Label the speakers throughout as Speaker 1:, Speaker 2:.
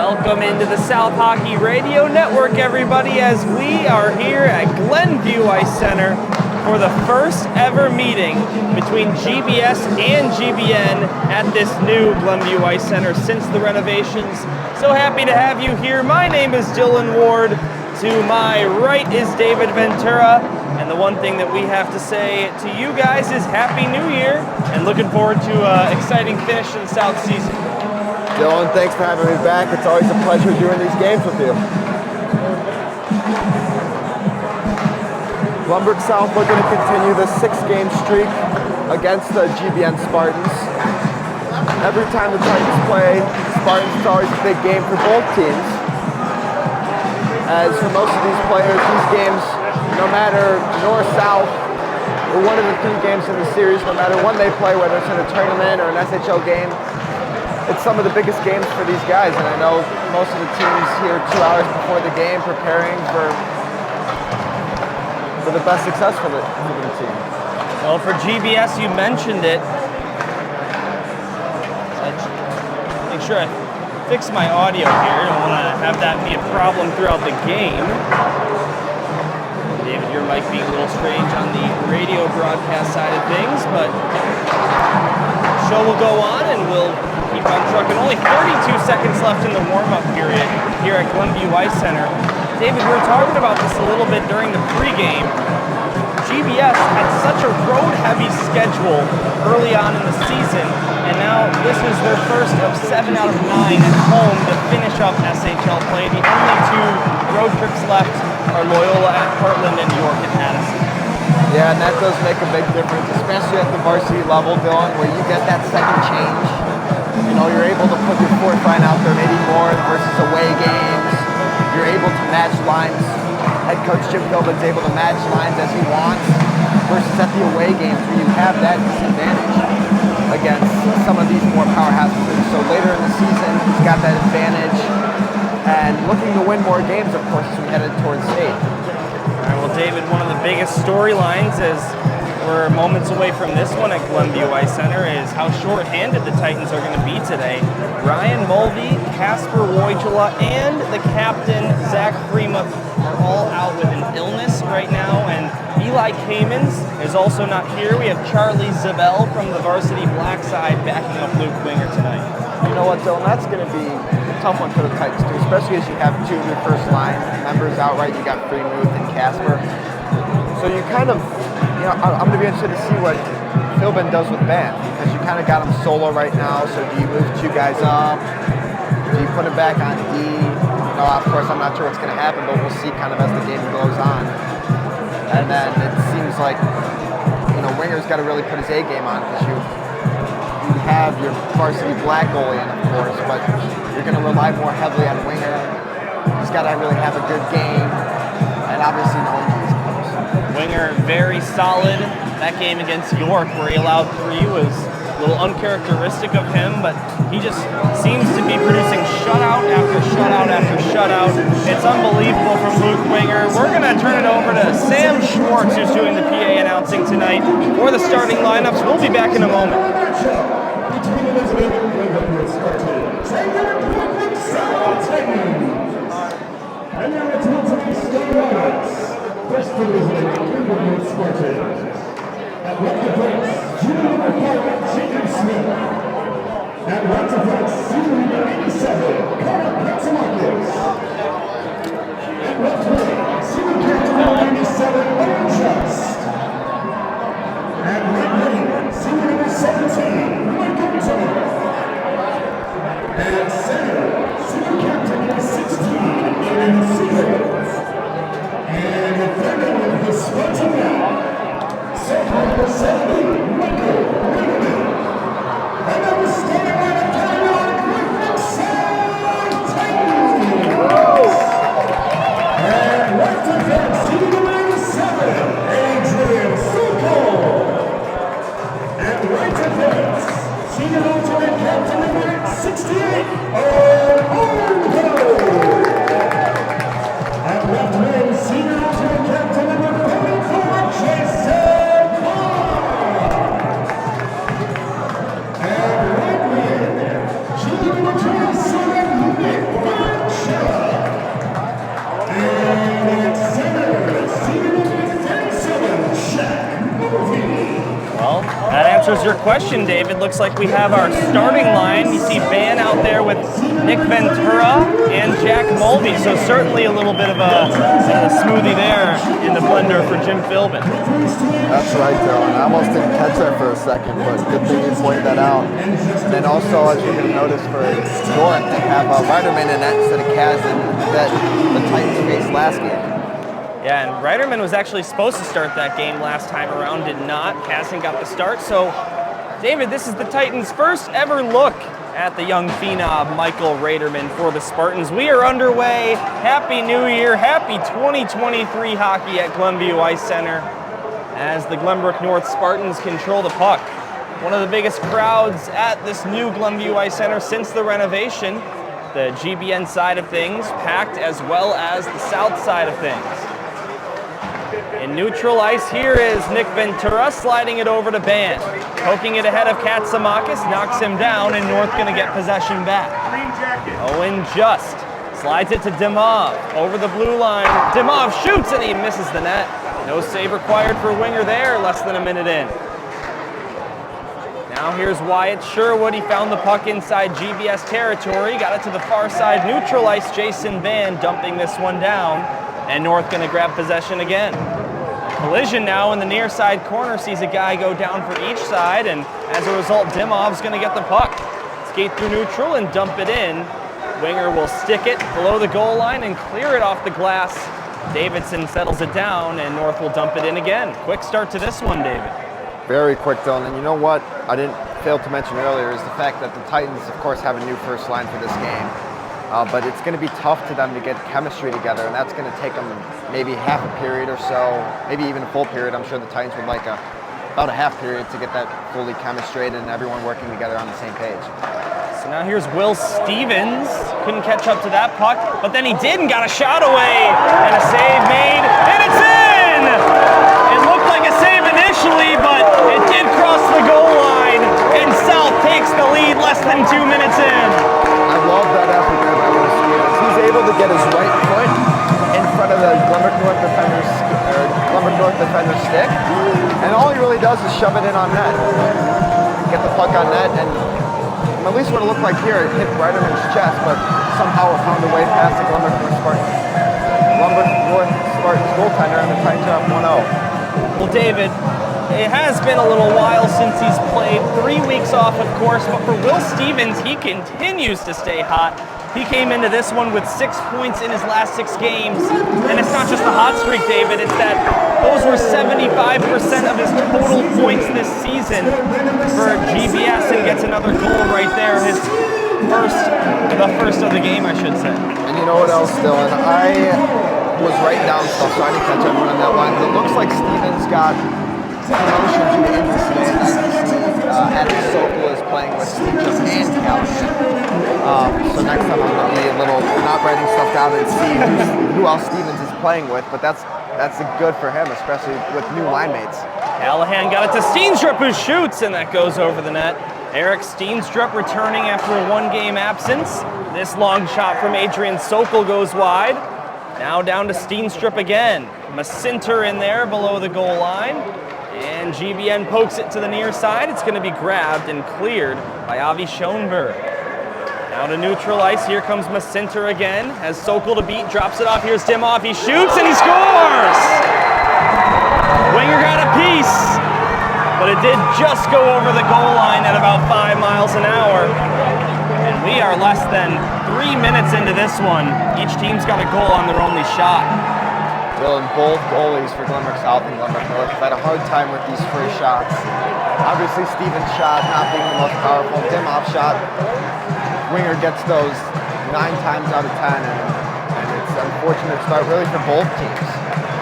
Speaker 1: Welcome into the South Hockey Radio Network, everybody, as we are here at Glenview Ice Center for the first ever meeting between GBS and GBN at this new Glenview Ice Center since the renovations. So happy to have you here. My name is Dylan Ward. To my right is David Ventura. And the one thing that we have to say to you guys is Happy New Year and looking forward to an exciting finish to the South season.
Speaker 2: Dylan, thanks for having me back. It's always a pleasure doing these games with you. ALMBURG South looking to continue the 6-game streak against the GBN Spartans. Every time the Titans play, Spartans, it's always a big game for both teams. As for most of these players, these games, no matter north-south, or one of the 3 games in the series, no matter when they play, whether it's in a tournament or an SHL game, it's some of the biggest games for these guys, and I know most of the teams here 2 hours before the game preparing for the best success for the team.
Speaker 1: Well, for GBS, you mentioned it. Make sure I fix my audio here. I don't want to have that be a problem throughout the game. David, your mic being a little strange on the radio broadcast side of things, but the show will go on and we'll keep on trucking. Only 32 seconds left in the warm-up period here at Glenview Ice Center. David, we were talking about this a little bit during the pregame. GBS had such a road-heavy schedule early on in the season, and now this is their first of 7 out of 9 at home to finish up SHL play. The only 2 road trips left are Loyola at Portland and York at Madison.
Speaker 2: Yeah, and that does make a big difference, especially at the varsity level, Dylan, where you get that second change. You know, you're able to put your fourth line out there maybe more versus away games. You're able to match lines. Head coach Jim Philbin's able to match lines as he wants versus at the away games where you have that disadvantage against some of these more powerhouse teams. So later in the season, he's got that advantage and looking to win more games, of course, as we headed towards state.
Speaker 1: All right, well, David, one of the biggest storylines as we're moments away from this one at Glenview Ice Center is how short-handed the Titans are going to be today. Ryan Mulvey, Casper Wojcila, and the captain, Zach Freemuth, are all out with an illness right now, and Eli Kamens is also not here. We have Charlie Zabel from the varsity black side backing up Luke Winger tonight.
Speaker 2: You know what, Dylan, that's going to be a tough one for the Titans too, especially as you have 2 of your first line members outright. You got Freemuth and Casper. So you kind of, you know, I'm going to be interested to see what Philbin does with Bam, because you kind of got him solo right now. So do you move 2 guys up? Do you put him back on D? You know, of course, I'm not sure what's going to happen, but we'll see kind of as the game goes on. And then it seems like, you know, Winger's got to really put his A game on, because you have your varsity black goalie in, of course, but you're going to rely more heavily on Winger. He's got to really have a good game, and obviously no injuries.
Speaker 1: Winger very solid. That game against York where he allowed 3 was a little uncharacteristic of him, but he just seems to be producing shutout after shutout after shutout. It's unbelievable from Luke Winger. We're going to turn it over to Sam Schwartz, who's doing the PA announcing tonight for the starting lineups. We'll be back in a moment.
Speaker 3: And now it's on to the starting lineups. First Division Spartans. At left defense, junior number 5, Jacob Smith. At right defense, senior number 87, KATSAMAKIS. At left wing, senior captain number 97, Owen Just. At right wing, senior number 17, MISCONDUCT. At center, senior captain number 16, SEKOL. And defending with the Spartan now, SOKOL Assembly, Michael Raymond. And now we're starting right at Cameron with the South Titans. And left defense, senior number 7, Adrian SOKOL. And right defense, senior alternate captain number 68, ALMBURG. And left wing, senior alternate captain number 44, Jason Moore.
Speaker 1: answers your question, David. Looks like we have our starting line. You see Van out there with Nick Ventura and Jack Mulvey. So certainly a little bit of a smoothie there in the blender for Jim Philbin.
Speaker 2: That's right, Dylan. I almost didn't catch that for a second, but good thing you pointed that out. And then also, as you're going to notice for Dorn, they have Reiterman in that instead of Kaz that the Titans faced last game.
Speaker 1: Yeah, and Reiterman was actually supposed to start that game last time around, did not. Casson got the start. So, David, this is the Titans' first ever look at the young phenom, Michael Reiterman, for the Spartans. We are underway. Happy New Year. Happy 2023 hockey at Glenview Ice Center as the Glenbrook North Spartans control the puck. One of the biggest crowds at this new Glenview Ice Center since the renovation. The GBN side of things packed, as well as the south side of things. In neutral ice, here is Nick Ventura sliding it over to Ban. Poking it ahead of KATSAMAKIS, knocks him down, and North going to get possession back. Owen Just slides it to DIMOFF over the blue line. DIMOFF shoots and he misses the net. No save required for Winger there, less than a minute in. Now here's Wyatt Sherwood. He found the puck inside GBS territory, got it to the far side neutral ice. Jason Van dumping this one down, and North going to grab possession again. Collision now in the near side corner, sees a guy go down for each side, and as a result, Dimoff's going to get the puck. Skate through neutral and dump it in. Winger will stick it below the goal line and clear it off the glass. Davidson settles it down, and North will dump it in again. Quick start to this one, David.
Speaker 2: Very quick, Dylan. And you know what I didn't fail to mention earlier is the fact that the Titans, of course, have a new first line for this game. But it's going to be tough to them to get chemistry together, and that's going to take them maybe half a period or so, maybe even a full period. I'm sure the Titans would like about a half period to get that fully chemistrated and everyone working together on the same page.
Speaker 1: So now here's Will Stevens. Couldn't catch up to that puck, but then he did and got a shot away, and a save made, and it's in! It looked like a save initially, but it did cross the goal line, and South takes the lead less than 2 minutes in.
Speaker 2: I love that effort there by Will Stevens. He's able to get his right foot in front of the Glenbrook North defender's stick, and all he really does is shove it in on net. Get the puck on net, and at least what it looked like here, it hit Reiterman's chest, but somehow it found a way past the Glenbrook North Spartans goaltender, and the Titans are up 1-0.
Speaker 1: Well, David, it has been a little while since he's played. 3 weeks off, of course, but for Will Stevens, he continues to stay hot. He came into this one with 6 points in his last 6 games, and it's not just the hot streak, David, it's that those were 75% of his total points this season for GBS, and gets another goal right there, the first of the game, I should say.
Speaker 2: And you know what else, Dylan? I was writing down stuff, so I didn't catch everyone on that line, but it looks like Stevens got promotion due to injury today, and Adam SOKOL is playing with STEENSTRUP and Callahan. So next time I'm going to be a little not writing stuff down and see who else Stevens is playing with, but that's good for him, especially with new line mates.
Speaker 1: Callahan got it to Steenstrup, who shoots, and that goes over the net. Eric Steenstrup returning after a 1-game absence. This long shot from Adrian SOKOL goes wide. Now down to Steenstrup again. Macinter in there below the goal line. And GBN pokes it to the near side. It's going to be grabbed and cleared by Avi Schoenberg. Now to neutral ice. Here comes Macinter again. Has SOKOL to beat. Drops it off. Here's DIMOFF. He shoots and he scores! Winger got a piece, but it did just go over the goal line at about 5 miles an hour. And we are less than 3 minutes into this one. Each team's got a goal on their only shot.
Speaker 2: Dylan, both goalies for Glenbrook South and Glenbrook North have had a hard time with these free shots. Obviously, Stevens' shot not being the most powerful. DIMOFF shot, Winger gets those 9 times out of 10, and it's an unfortunate start really for both teams.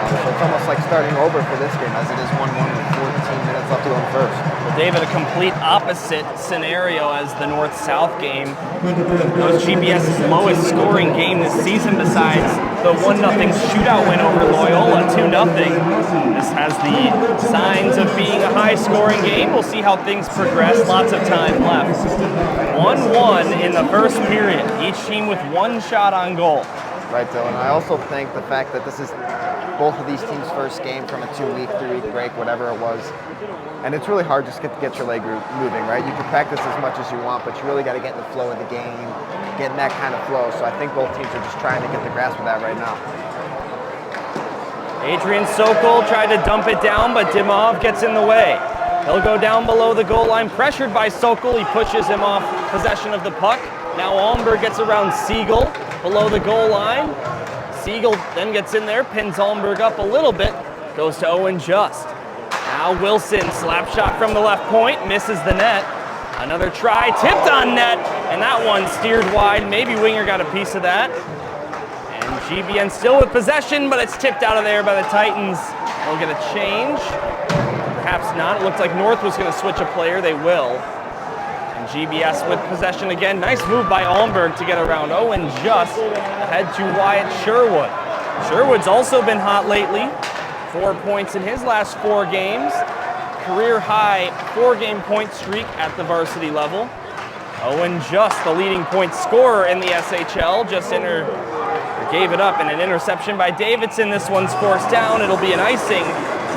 Speaker 2: So it's almost like starting over for this game, as it is 1-1 with 14 minutes left to go in first.
Speaker 1: Well, David, a complete opposite scenario as the North-South game. It was GBS's lowest scoring game this season, besides the 1-0 shootout win over Loyola, 2-0. This has the signs of being a high-scoring game. We'll see how things progress. Lots of time left. 1-1 in the first period. Each team with 1 shot on goal.
Speaker 2: Right, Dylan. I also think the fact that this is both of these teams' first game from a 2-week, 3-week break, whatever it was, and it's really hard just to get your leg moving, right? You can practice as much as you want, but you really got to get in the flow of the game, get in that kind of flow. So I think both teams are just trying to get the grasp of that right now.
Speaker 1: Adrian Sokol tried to dump it down, but DIMOFF gets in the way. He'll go down below the goal line, pressured by Sokol. He pushes him off possession of the puck. Now ALMBURG gets around Siegel below the goal line. Siegel then gets in there, pins ALMBURG up a little bit, goes to Owen Just. Now Wilson, slap shot from the left point, misses the net. Another try, tipped on net, and that one steered wide. Maybe Winger got a piece of that. And GBN still with possession, but it's tipped out of there by the Titans. They'll get a change. Perhaps not. It looked like North was going to switch a player. They will. And GBS with possession again. Nice move by ALMBURG to get around Owen Just ahead to Wyatt Sherwood. Sherwood's also been hot lately. 4 points in his last 4 games. Career high 4-game point streak at the varsity level. Owen Just, the leading point scorer in the SHL, just gave it up in an interception by Davidson. This one's forced down. It'll be an icing.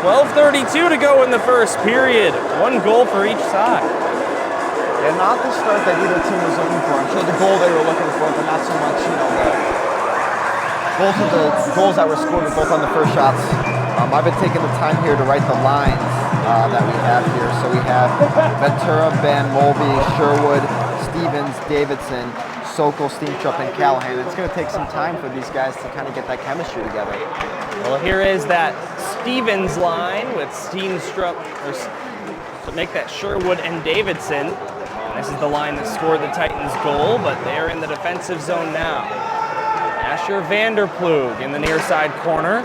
Speaker 1: 12:32 to go in the first period. 1 goal for each side.
Speaker 2: Yeah, not the start that either team was looking for. I'm sure the goal they were looking for, but not so much, both of the goals that were scored were both on the first shots. I've been taking the time here to write the lines that we have here. So we have Ventura, Ben, MULVEY, Sherwood, Stevens, Davidson, Sokol, Steenstrup, and Callahan. It's going to take some time for these guys to kind of get that chemistry together.
Speaker 1: Well, here is that Stevens line with Steenstrup, to make that Sherwood and Davidson. This is the line that scored the Titans' goal, but they're in the defensive zone now. Asher Vanderplug in the near side corner.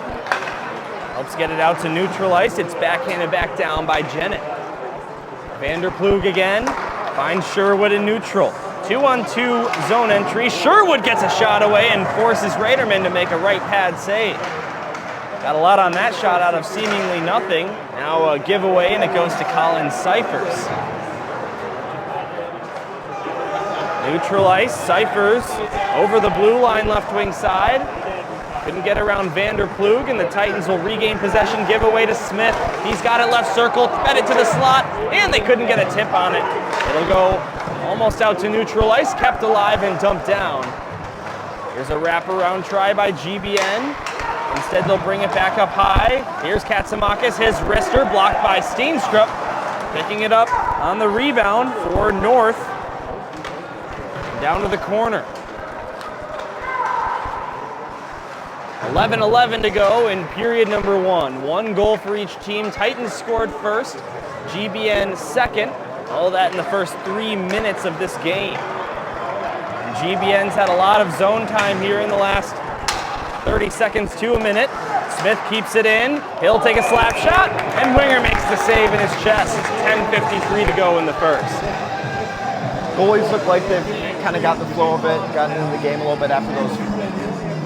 Speaker 1: Helps get it out to neutral ice. It's backhanded back down by GENIN. Vanderplug again, finds Sherwood in neutral. 2-on-2 zone entry. Sherwood gets a shot away and forces Raderman to make a right pad save. Got a lot on that shot out of seemingly nothing. Now a giveaway, and it goes to Colin CYPHERS. Neutral ice, CYPHERS over the blue line left wing side. Couldn't get around Vanderplug, and the Titans will regain possession. Giveaway to Smith. He's got it left circle, fed it to the slot, and they couldn't get a tip on it. It'll go almost out to neutral ice, kept alive and dumped down. Here's a wraparound try by GBN. Instead, they'll bring it back up high. Here's KATSAMAKIS, his wrister, blocked by Steenstrup. Picking it up on the rebound for North. Down to the corner. 11:11 to go in period number 1. 1 goal for each team. Titans scored first, GBN second. All that in the first 3 minutes of this game. And GBN's had a lot of zone time here in the last 30 seconds to a minute. Smith keeps it in. He'll take a slap shot, and Winger makes the save in his chest. 10:53 to go in the first.
Speaker 2: Goalies look like they've kind of got the flow of it, gotten into the game a little bit after those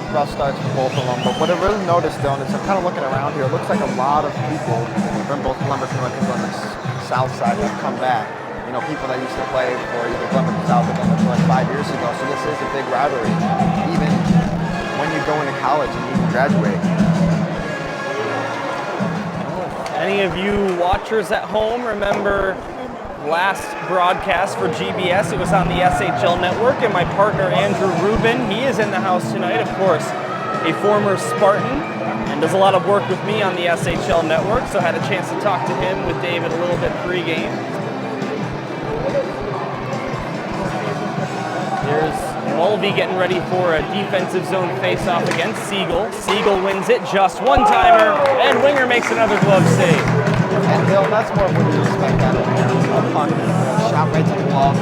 Speaker 2: rough starts for both of them. But what I really noticed, Dylan, is I'm kind of looking around here. It looks like a lot of people from both Columbus and Lincoln on the south side have come back. You know, people that used to play for either Columbus or South or Columbus like 5 years ago. So this is a big rivalry, even when you go into college and even graduate.
Speaker 1: Any of you watchers at home remember last broadcast for GBS? It was on the SHL network, and my partner Andrew Rubin, he is in the house tonight, of course, a former Spartan, and does a lot of work with me on the SHL network, so I had a chance to talk to him with David a little bit pre-game. Here's MULVEY getting ready for a defensive zone face-off against Siegel. Siegel wins it, just one-timer, and Winger makes another glove save.
Speaker 2: And Bill, that's more of what you expect out of a punt. Shot right to the glove.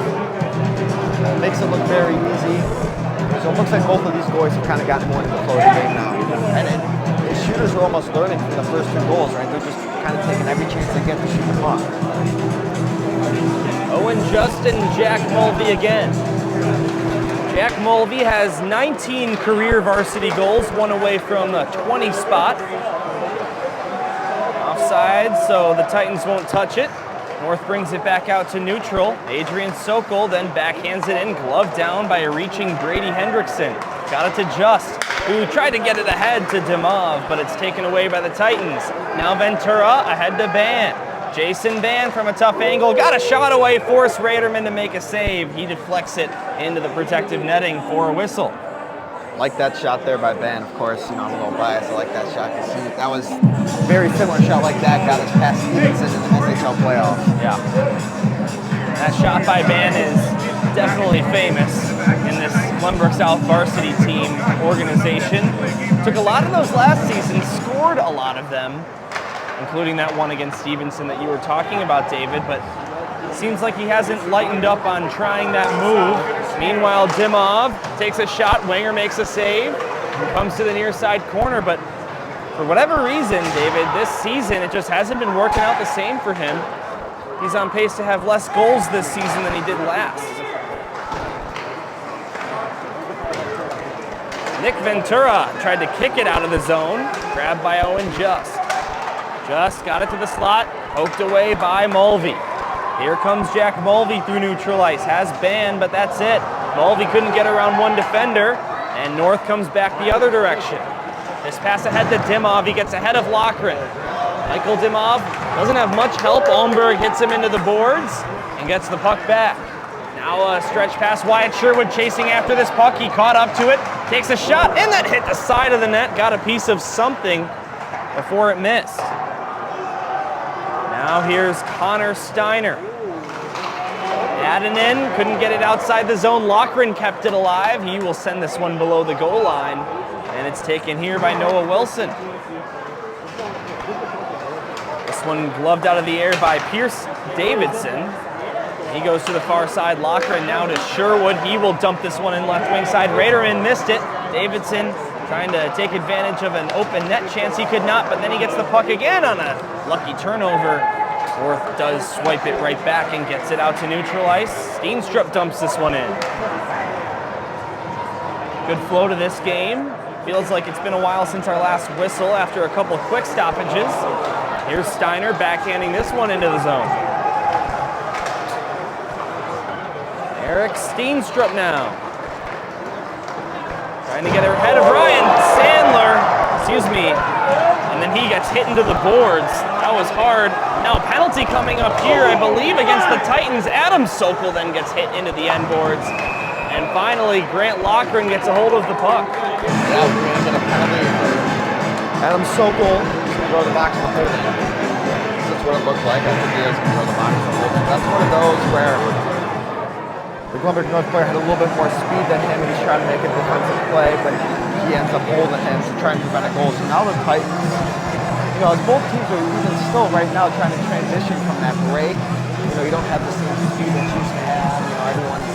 Speaker 2: Makes it look very easy. So it looks like both of these goalies have kind of gotten more into the flow of the game now. And the shooters are almost learning from the first 2 goals, right? They're just kind of taking every chance they get to shoot the puck.
Speaker 1: Owen Just and Jack MULVEY again. Jack MULVEY has 19 career varsity goals, 1 away from the 20 spot. Offside, so the Titans won't touch it. North brings it back out to neutral. Adrian Sokol then backhands it in, glove down by a reaching Brady Hendrickson. Got it to Just, who tried to get it ahead to DIMOFF, but it's taken away by the Titans. Now Ventura ahead to Ban. Jason Ban from a tough angle, got a shot away, forced Raderman to make a save. He deflects it into the protective netting for a whistle.
Speaker 2: Like that shot there by Ben, of course. You know, I'm a little biased. I like that shot because that was a very similar shot like that got us past Stevenson in the SHL playoffs.
Speaker 1: Yeah. That shot by Ben is definitely famous in this Lumberg South varsity team organization. Took a lot of those last season, scored a lot of them, including that one against Stevenson that you were talking about, David, but it seems like he hasn't lightened up on trying that move. Meanwhile, DIMOFF takes a shot, Wenger makes a save, comes to the near side corner, but for whatever reason, David, this season it just hasn't been working out the same for him. He's on pace to have less goals this season than he did last. Nick Ventura tried to kick it out of the zone, grabbed by Owen Just. Just got it to the slot, poked away by Mulvey. Here comes Jack Mulvey through neutral ice, has Ban, but that's it. Mulvey couldn't get around one defender, and North comes back the other direction. This pass ahead to DIMOFF, he gets ahead of Loughran. Michael DIMOFF doesn't have much help. ALMBURG hits him into the boards and gets the puck back. Now a stretch pass, Wyatt Sherwood chasing after this puck. He caught up to it, takes a shot, and that hit the side of the net. Got a piece of something before it missed. Now here's Connor Steiner. Adinen couldn't get it outside the zone. Loughran kept it alive. He will send this one below the goal line, and it's taken here by Noah Wilson. This one gloved out of the air by Pierce Davidson. He goes to the far side. Loughran now to Sherwood. He will dump this one in left wing side. Raderman missed it. Davidson trying to take advantage of an open net chance. He could not, but then he gets the puck again on a lucky turnover. North does swipe it right back and gets it out to neutral ice. Steenstrup dumps this one in. Good flow to this game. Feels like it's been a while since our last whistle after a couple quick stoppages. Here's Steiner backhanding this one into the zone. Eric Steenstrup now. Trying to get ahead of Ryan Sandler, and then he gets hit into the boards. That was hard. Now a penalty coming up here, I believe, against the Titans. Adam Sokol then gets hit into the end boards. And finally, Grant Loughran gets a hold of the puck.
Speaker 2: Yeah, we're going to get a penalty for Adam Sokol. He's going to go to the box for holding. That's what it looks like. I think he is going to go to the box for holding. That's one of those where the Lumberg North player had a little bit more speed than him, and he's trying to make a defensive play, but he ends up holding him to try and prevent a goal. So now the Titans, you know, as both teams are even still right now trying to transition from that break, you know, you don't have the same speed that you used to have. You know, everyone's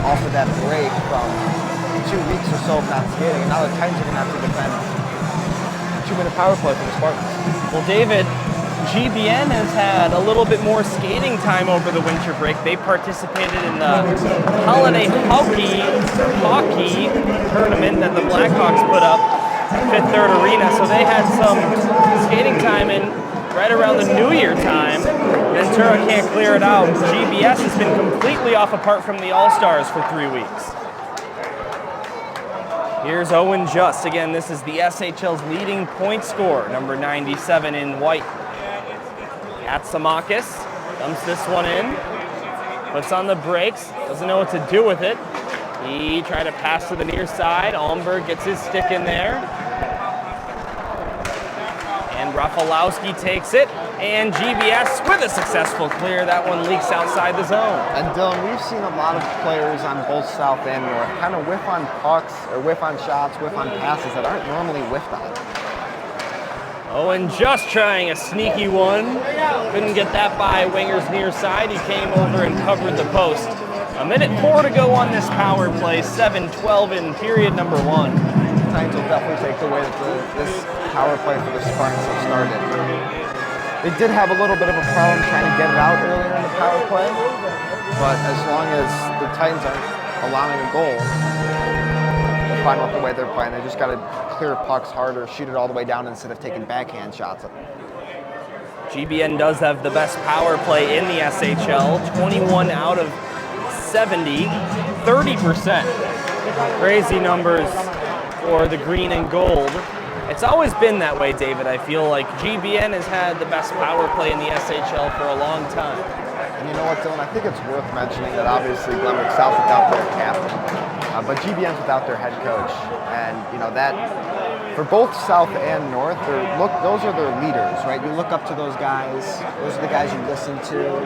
Speaker 2: off of that break from 2 weeks or so of not skating, and now the Titans are going to have to defend a 2-minute power play for the Spartans.
Speaker 1: Well, David, GBN has had a little bit more skating time over the winter break. They participated in the holiday hockey tournament that the Blackhawks put up at Fifth Third Arena. So they had some skating time in right around the New Year time. Ventura can't clear it out. GBS has been completely off apart from the All-Stars for 3 weeks. Here's Owen Just. Again, this is the SHL's leading point scorer, number 97 in white. KATSAMAKIS dumps this one in, puts on the brakes, doesn't know what to do with it. He tried to pass to the near side. ALMBURG gets his stick in there. And Rafalowski takes it, and GBS with a successful clear. That one leaks outside the zone.
Speaker 2: And Dylan, we've seen a lot of players on both South and North kind of whiff on pucks, or whiff on shots, whiff on passes that aren't normally whiffed on.
Speaker 1: Owen Just trying a sneaky one. Couldn't get that by Wenger's near side. He came over and covered the post. 1:04 to go on this power play. 7-12 in period number 1.
Speaker 2: Titans will definitely take the way that this power play for the Spartans have started. They did have a little bit of a problem trying to get it out earlier in the power play, but as long as the Titans aren't allowing a goal, they're fine with the way they're playing. They just got to clear pucks harder, shoot it all the way down instead of taking backhand shots at them.
Speaker 1: GBN does have the best power play in the SHL, 21 out of 70, 30%. Crazy numbers for the green and gold. It's always been that way, David. I feel like GBN has had the best power play in the SHL for a long time.
Speaker 2: And you know what, Dylan? I think it's worth mentioning that obviously Glenbrook South without their captain, but GBN's without their head coach. And you know that for both South and North, those are their leaders, right? You look up to those guys. Those are the guys you listen to.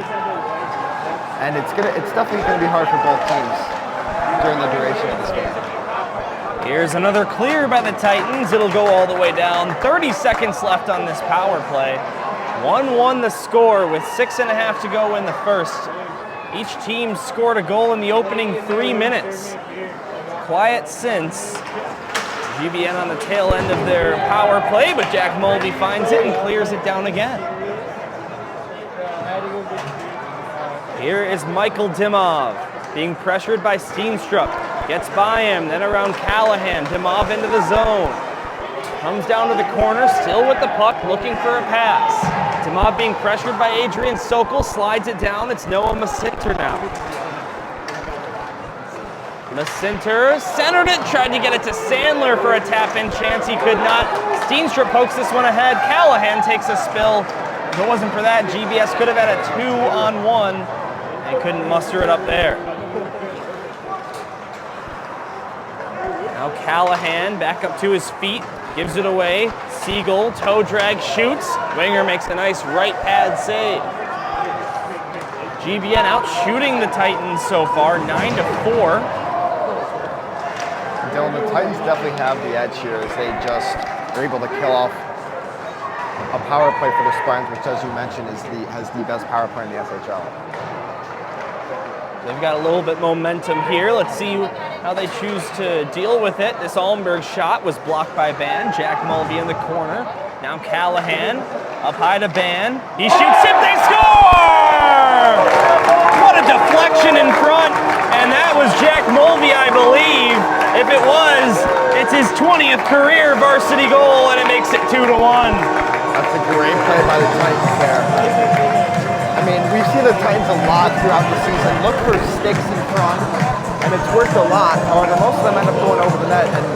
Speaker 2: And it's definitely gonna be hard for both teams during the duration of this game.
Speaker 1: Here's another clear by the Titans. It'll go all the way down. 30 seconds left on this power play. 1-1 the score with 6.5 to go in the first. Each team scored a goal in the opening 3 minutes. Quiet since. GBN on the tail end of their power play, but Jack Mulvey finds it and clears it down again. Here is Michael DIMOFF being pressured by Steenstrup. Gets by him, then around Callahan. DIMOFF into the zone. Comes down to the corner, still with the puck, looking for a pass. DIMOFF being pressured by Adrian SOKOL, slides it down. It's Noah Macinter now. Macinter centered it, tried to get it to Sandler for a tap-in chance. He could not. Steenstrup pokes this one ahead. Callahan takes a spill. If it wasn't for that, GBS could have had a 2-on-1 and couldn't muster it up there. Now Callahan back up to his feet, gives it away. Siegel, toe drag, shoots. Winger makes a nice right pad save. GBN out shooting the Titans so far, 9-4.
Speaker 2: Dylan, the Titans definitely have the edge here as they just are able to kill off a power play for the Spartans, which, as you mentioned, has the best power play in the SHL.
Speaker 1: They've got a little bit momentum here. Let's see how they choose to deal with it. This ALMBURG shot was blocked by Ban. Jack Mulvey in the corner. Now Callahan up high to Ban. He shoots it, they score! What a deflection in front. And that was Jack Mulvey, I believe. If it was, it's his 20th career varsity goal, and it makes it 2-1.
Speaker 2: That's a great play by the Titans there. I mean, we've seen the Titans a lot throughout the season. Look for sticks in front, and it's worked a lot. However, most of them end up going over the net, and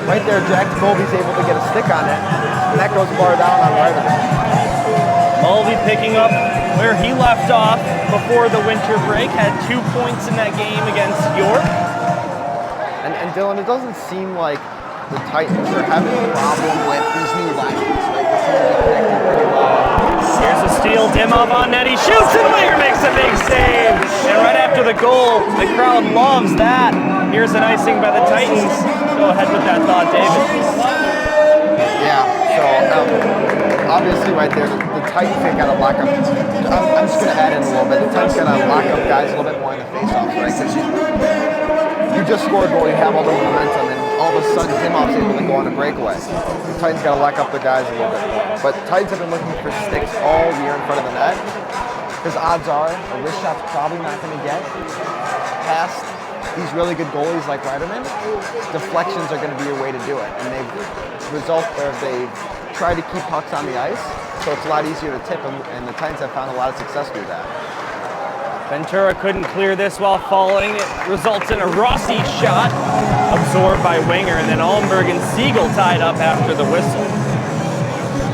Speaker 2: right there, Jack Mulvey's able to get a stick on it, and that goes far down on right of it.
Speaker 1: Mulvey picking up where he left off before the winter break, had 2 points in that game against York.
Speaker 2: And Dylan, it doesn't seem like the Titans are having a problem with these new lineups. Like, they seem to be connecting pretty well.
Speaker 1: Here's a steal, DIMOFF on net, he shoots and Winger makes a big save. And right after the goal, the crowd loves that. Here's an icing by the Titans. Go ahead with that thought, David.
Speaker 2: Yeah, so obviously right there, the Titans have got to lock up. I'm just going to add in a little bit. The Titans got to lock up guys a little bit more in the faceoffs, right? Because you just scored a goal, you have all the momentum, and all of a sudden DIMOFF's able to go on a breakaway. The Titans got to lock up the guys a little bit more. But Titans have been looking for sticks all year in front of the net, because odds are a wrist shot's probably not going to get past these really good goalies like Reiterman. Deflections are going to be your way to do it, and they've tried to keep pucks on the ice, so it's a lot easier to tip, and the Titans have found a lot of success through that.
Speaker 1: Ventura couldn't clear this while falling. It results in a Rossi shot absorbed by Winger, and then ALMBURG and Siegel tied up after the whistle.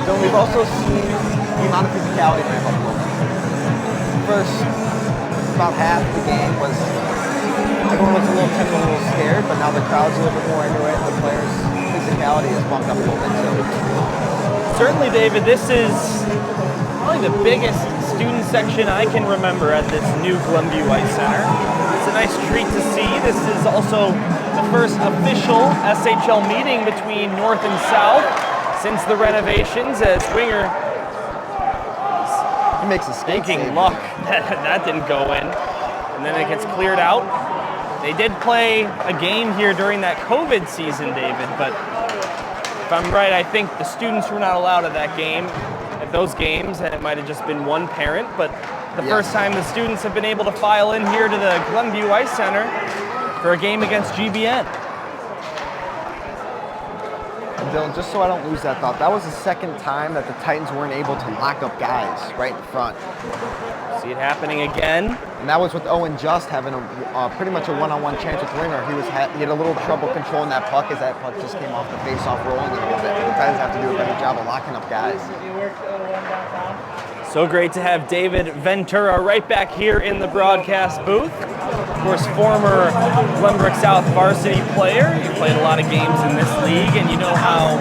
Speaker 2: So we've also seen the amount of physicality ramp up a little bit. First, about half the game was everyone was a little timid, a little scared, but now the crowd's a little bit more into it. The players' physicality has bumped up a little bit too.
Speaker 1: Certainly, David, this is probably the biggest student section I can remember at this new Glenview Ice Center. It's a nice treat to see. This is also the first official SHL meeting between North and South since the renovations, as Winger
Speaker 2: he makes a
Speaker 1: thinking luck that didn't go in, and then it gets cleared out. They did play a game here during that COVID season, David, but if I'm right, I think the students were not allowed at that game. At those games, and it might have just been one parent, but the first time the students have been able to file in here to the Glenview Ice Center for a game against GBN.
Speaker 2: Dylan, just so I don't lose that thought, that was the second time that the Titans weren't able to lock up guys right in front.
Speaker 1: See it happening again.
Speaker 2: And that was with Owen Just having pretty much a one-on-one chance with Winger. He had a little trouble controlling that puck as that puck just came off the face-off rolling a little bit. The Titans have to do a better job of locking up guys.
Speaker 1: So great to have David Ventura right back here in the broadcast booth. Of course, former Glenbrook South varsity player. You played a lot of games in this league, and you know how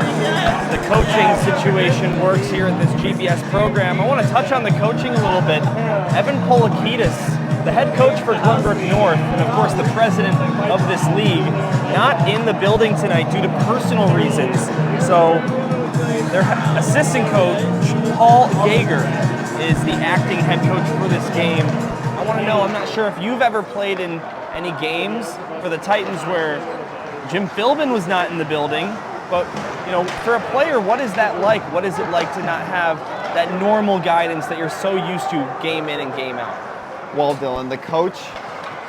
Speaker 1: the coaching situation works here at this GBS program. I want to touch on the coaching a little bit. Evan Polakidis, the head coach for Glenbrook North, and of course the president of this league, not in the building tonight due to personal reasons. So their assistant coach, Paul Yeager, is the acting head coach for this game. I want to know, I'm not sure if you've ever played in any games for the Titans where Jim Philbin was not in the building, but you know, for a player, what is that like? What is it like to not have that normal guidance that you're so used to game in and game out?
Speaker 2: Well, Dylan, the coach,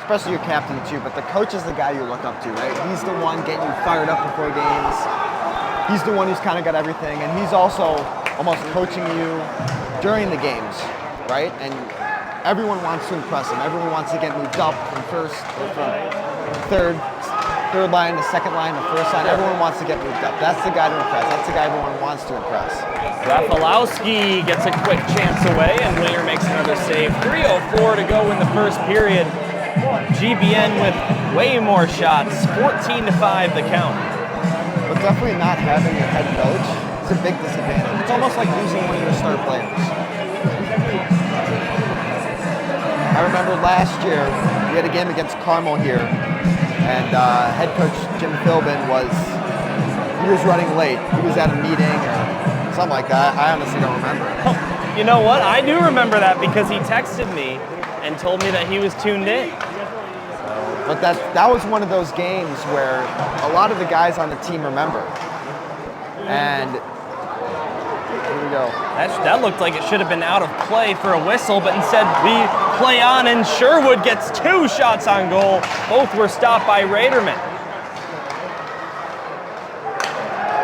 Speaker 2: especially your captain too, but the coach is the guy you look up to, right? He's the one getting you fired up before games. He's the one who's kind of got everything, and he's also almost coaching you during the games, right? And everyone wants to impress him. Everyone wants to get moved up from first, or from third line to second line to first line. Everyone wants to get moved up. That's the guy to impress. That's the guy everyone wants to impress.
Speaker 1: Rafalowski gets a quick chance away, and Winger makes another save. 3:04 to go in the first period. GBN with way more shots. 14-5 the count.
Speaker 2: But definitely not having your head coach is a big disadvantage. It's almost like losing one of your star players. I remember last year, we had a game against Carmel here, and head coach Jim Philbin was running late. He was at a meeting or something like that. I honestly don't remember.
Speaker 1: You know what? I do remember that because he texted me and told me that he was tuned in.
Speaker 2: But that was one of those games where a lot of the guys on the team remember. And here we go.
Speaker 1: That looked like it should have been out of play for a whistle, but instead we play on, and Sherwood gets 2 shots on goal. Both were stopped by Raderman.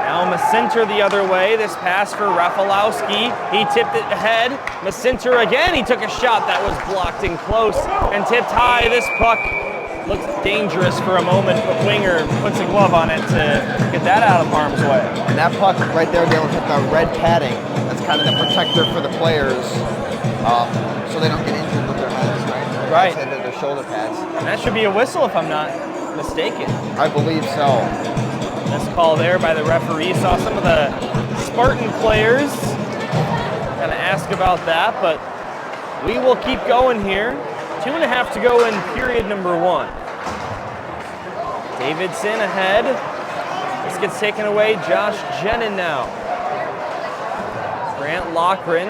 Speaker 1: Now Macinter the other way. This pass for Rafalowski. He tipped it ahead. Macinter again. He took a shot that was blocked in close and tipped high. This puck looks dangerous for a moment, but Winger puts a glove on it to get that out of harm's way.
Speaker 2: And that puck right there, Dylan, hit the red padding. That's kind of the protector for the players, so they don't get injured with their heads, right?
Speaker 1: Right.
Speaker 2: Into their shoulder pads.
Speaker 1: And that should be a whistle if I'm not mistaken.
Speaker 2: I believe so.
Speaker 1: This call there by the referee. Saw some of the Spartan players kind of ask about that, but we will keep going here. 2.5 to go in period number 1. Davidson ahead. This gets taken away. Josh GENIN now. Grant Loughran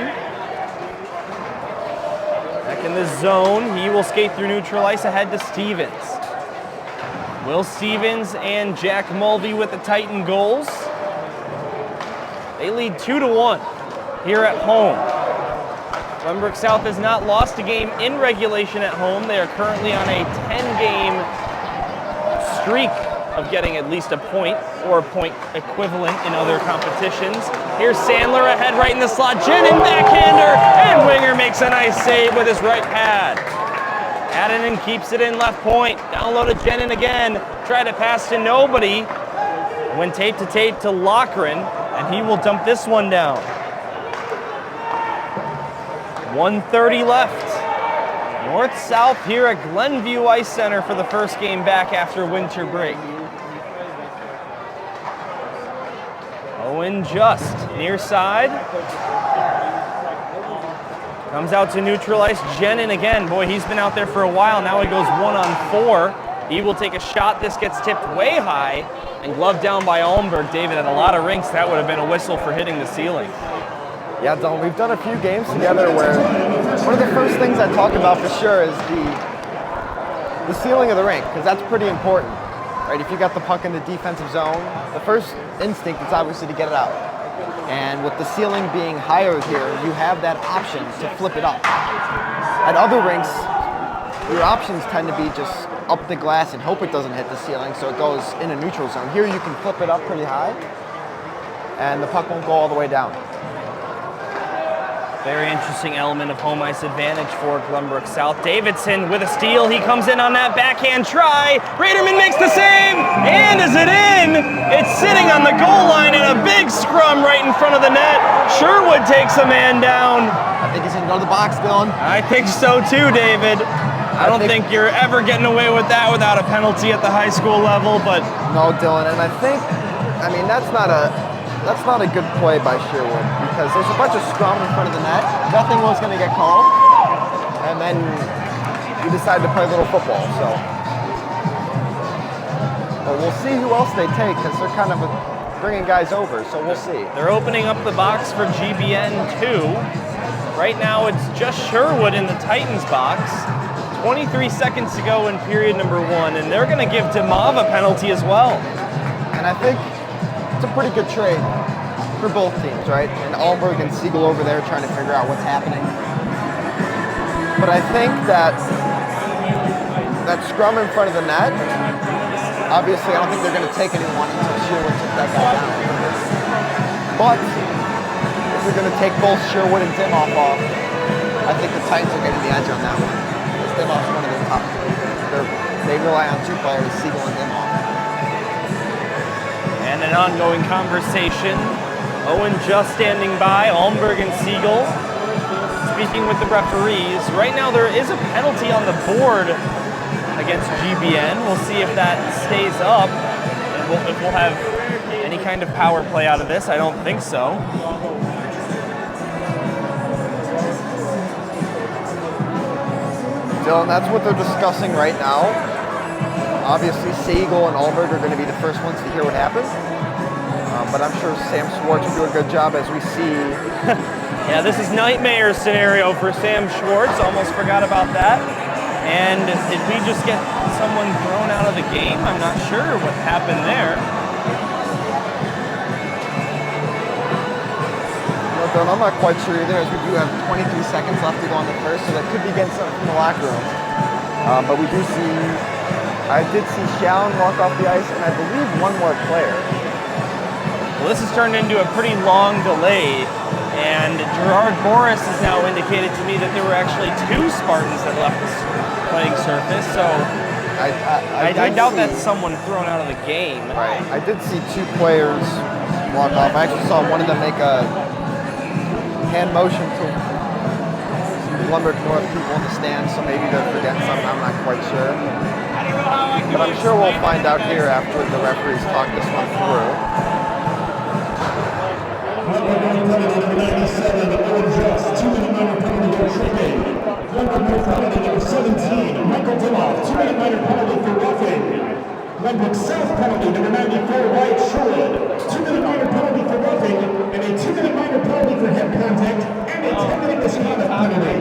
Speaker 1: back in the zone. He will skate through neutral ice ahead to Stevens. Will Stevens and Jack Mulvey with the Titan goals. They lead 2-1 here at home. Glenbrook South has not lost a game in regulation at home. They are currently on a 10-game streak of getting at least a point or a point equivalent in other competitions. Here's Sandler ahead right in the slot. GENIN backhander, and Winger makes a nice save with his right pad. Adinen keeps it in left point. Down low to GENIN again. Try to pass to nobody. Went tape to Loughran, and he will dump this one down. 1:30 left. North-south here at Glenview Ice Center for the first game back after winter break. Owen Just, near side. Comes out to neutral ice. GENIN again. Boy, he's been out there for a while. Now he goes 1-on-4. He will take a shot. This gets tipped way high and gloved down by ALMBURG. David, at a lot of rinks, that would have been a whistle for hitting the ceiling.
Speaker 2: Yeah, Dylan, we've done a few games together where one of the first things I talk about for sure is the ceiling of the rink, because that's pretty important, right? If you got the puck in the defensive zone, the first instinct is obviously to get it out. And with the ceiling being higher here, you have that option to flip it up. At other rinks, your options tend to be just up the glass and hope it doesn't hit the ceiling so it goes in a neutral zone. Here you can flip it up pretty high, and the puck won't go all the way down.
Speaker 1: Very interesting element of home ice advantage for Glenbrook South. Davidson with a steal. He comes in on that backhand try. Raderman makes the save, and is it in? It's sitting on the goal line in a big scrum right in front of the net. Sherwood takes a man down.
Speaker 2: I think he's gonna go to the box, Dylan.
Speaker 1: I think so too, David. I don't think you're ever getting away with that without a penalty at the high school level, but
Speaker 2: no, Dylan, and I mean that's not a good play by Sherwood because there's a bunch of scrum in front of the net. Nothing was going to get called, and then you decided to play a little football. So, but we'll see who else they take because they're kind of bringing guys over. So we'll see.
Speaker 1: They're opening up the box for GBN 2. Right now it's just Sherwood in the Titans box. 23 seconds to go in period number 1, and they're going to give DIMOFF a penalty as well.
Speaker 2: And I think it's a pretty good trade for both teams, right? And ALMBURG and SEGOL over there trying to figure out what's happening. But I think that scrum in front of the net, obviously I don't think they're going to take anyone until Sherwood took that guy down. But if you're going to take both Sherwood and DIMOFF off, I think the Titans are getting the edge on that one. DIMOFF's one of their top. They rely on 2 players, SEGOL and DIMOFF.
Speaker 1: And an ongoing conversation. Owen just standing by, ALMBURG and SEGOL speaking with the referees. Right now there is a penalty on the board against GBN. We'll see if that stays up. And if we'll have any kind of power play out of this. I don't think so.
Speaker 2: Dylan, that's what they're discussing right now. Obviously, SEGOL and ALMBURG are going to be the first ones to hear what happened. But I'm sure Sam Schwartz will do a good job as we see.
Speaker 1: Yeah, this is nightmare scenario for Sam Schwartz. Almost forgot about that. And did we just get someone thrown out of the game? I'm not sure what happened there.
Speaker 2: Dylan, I'm not quite sure either, as we do have 23 seconds left to go on the first, so that could be getting something from the locker room. But we do see, I did see Shallon walk off the ice, and I believe one more player.
Speaker 1: Well, this has turned into a pretty long delay, and Gerard Boris has now indicated to me that there were actually 2 Spartans that left the playing surface, so I doubt that's someone thrown out of the game.
Speaker 2: Right. I did see 2 players walk off. I actually saw one of them make a hand motion to Glenbrook North people in the stands, so maybe they're forgetting something, I'm not quite sure. But I'm sure we'll find out here after the referees talk this one through.
Speaker 3: Number 97, Owen Just, 2-minute minor penalty for tripping. Glenbrook North penalty number 17, Michael DIMOFF, 2-minute minor penalty for roughing. Glenbrook South penalty number 94, Wyatt Sherwood, 2-minute minor penalty for roughing, and a 2-minute minor penalty for head contact, and a 10-minute misconduct penalty.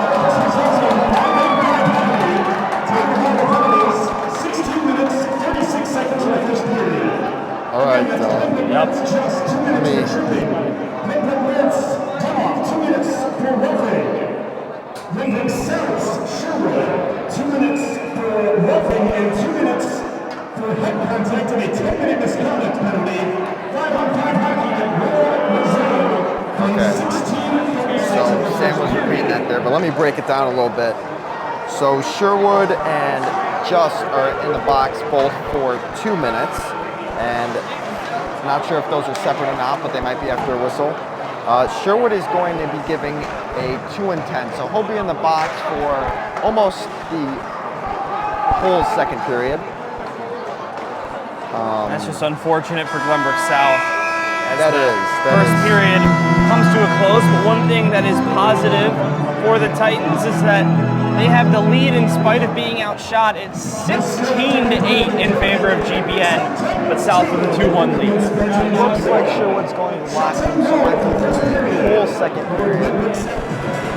Speaker 3: This results in a 5-minute minor penalty. Time for minor penalties, 16 minutes, 36 seconds in the first period.
Speaker 2: All right,
Speaker 3: Just 2 minutes for tripping. Glenbrook North's DIMOFF, 2 minutes for roughing. Glenbrook South's Sherwood, 2 minutes for roughing and 2 minutes for head contact and a 10-minute misconduct penalty. 5-on-5 hockey at Royal Reserve.
Speaker 2: Okay. So Sam was repeating that there, but let me break it down a little bit. So Sherwood and Just are in the box both for 2 minutes, and I'm not sure if those are separate or not, but they might be after a whistle. Sherwood is going to be giving a 2 and 10, so he'll be in the box for almost the whole second period.
Speaker 1: That's just unfortunate for Glenbrook South.
Speaker 2: That is.
Speaker 1: First period comes to a close, but one thing that is positive for the Titans is that they have the lead in spite of being outshot. It's 16-8 in favor of GBN, but South with a 2-1 lead.
Speaker 2: It looks like Sherwood's going to last him so I think this is the whole second period.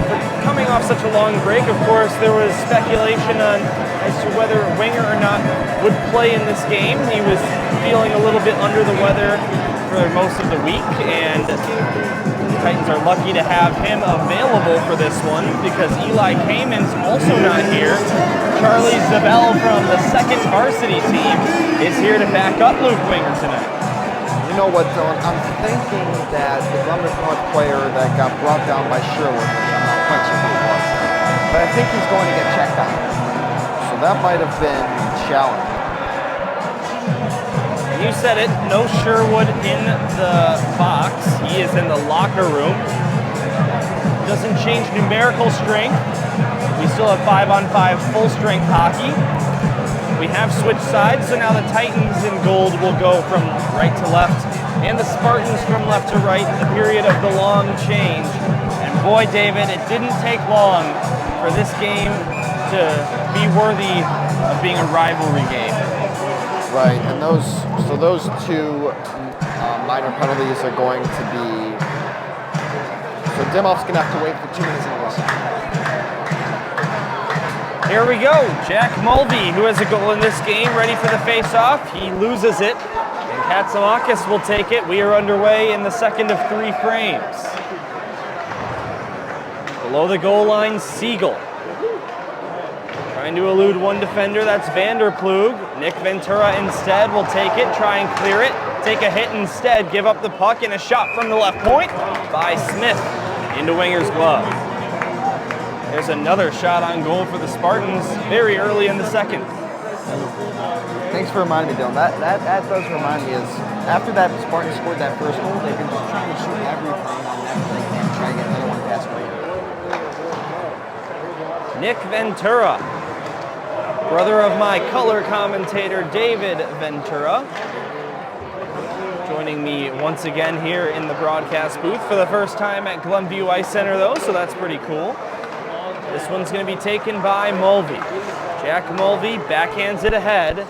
Speaker 1: But coming off such a long break, of course, there was speculation as to whether Winger or not would play in this game. He was feeling a little bit under the weather for most of the week, and the Titans are lucky to have him available for this one because Eli Kamen's also not here. Charlie Zabel from the second varsity team is here to back up Luke Winger tonight.
Speaker 2: You know what, Dylan? I'm thinking that the Columbus North player that got brought down by Sherwood, which I'm not quite sure who it was, but I think he's going to get checked out. So that might have been challenging.
Speaker 1: You said it, no Sherwood in the box. He is in the locker room. Doesn't change numerical strength. We still have 5-on-5 full strength hockey. We have switched sides, so now the Titans in gold will go from right to left, and the Spartans from left to right in the period of the long change. And boy, David, it didn't take long for this game to be worthy of being a rivalry game.
Speaker 2: Right, and those two minor penalties are going to be. So DIMOFF's going to have to wait for 2 minutes and a whistle.
Speaker 1: Here we go, Jack Mulvey, who has a goal in this game, ready for the face-off. He loses it, and KATSAMAKIS will take it. We are underway in the second of 3 frames. Below the goal line, Siegel. Trying to elude one defender, that's Vanderplug. Nick Ventura instead will take it, try and clear it, take a hit instead, give up the puck, and a shot from the left point by Smith into Winger's glove. There's another shot on goal for the Spartans very early in the second.
Speaker 2: Thanks for reminding me, Dylan. That does remind me is after that Spartans scored that first goal, they've been just trying to shoot everything on net they can, try to get another one past away.
Speaker 1: Nick Ventura, brother of my color commentator David Ventura, joining me once again here in the broadcast booth for the first time at Glenview Ice Center though, so that's pretty cool. This one's going to be taken by Mulvey. Jack Mulvey backhands it ahead.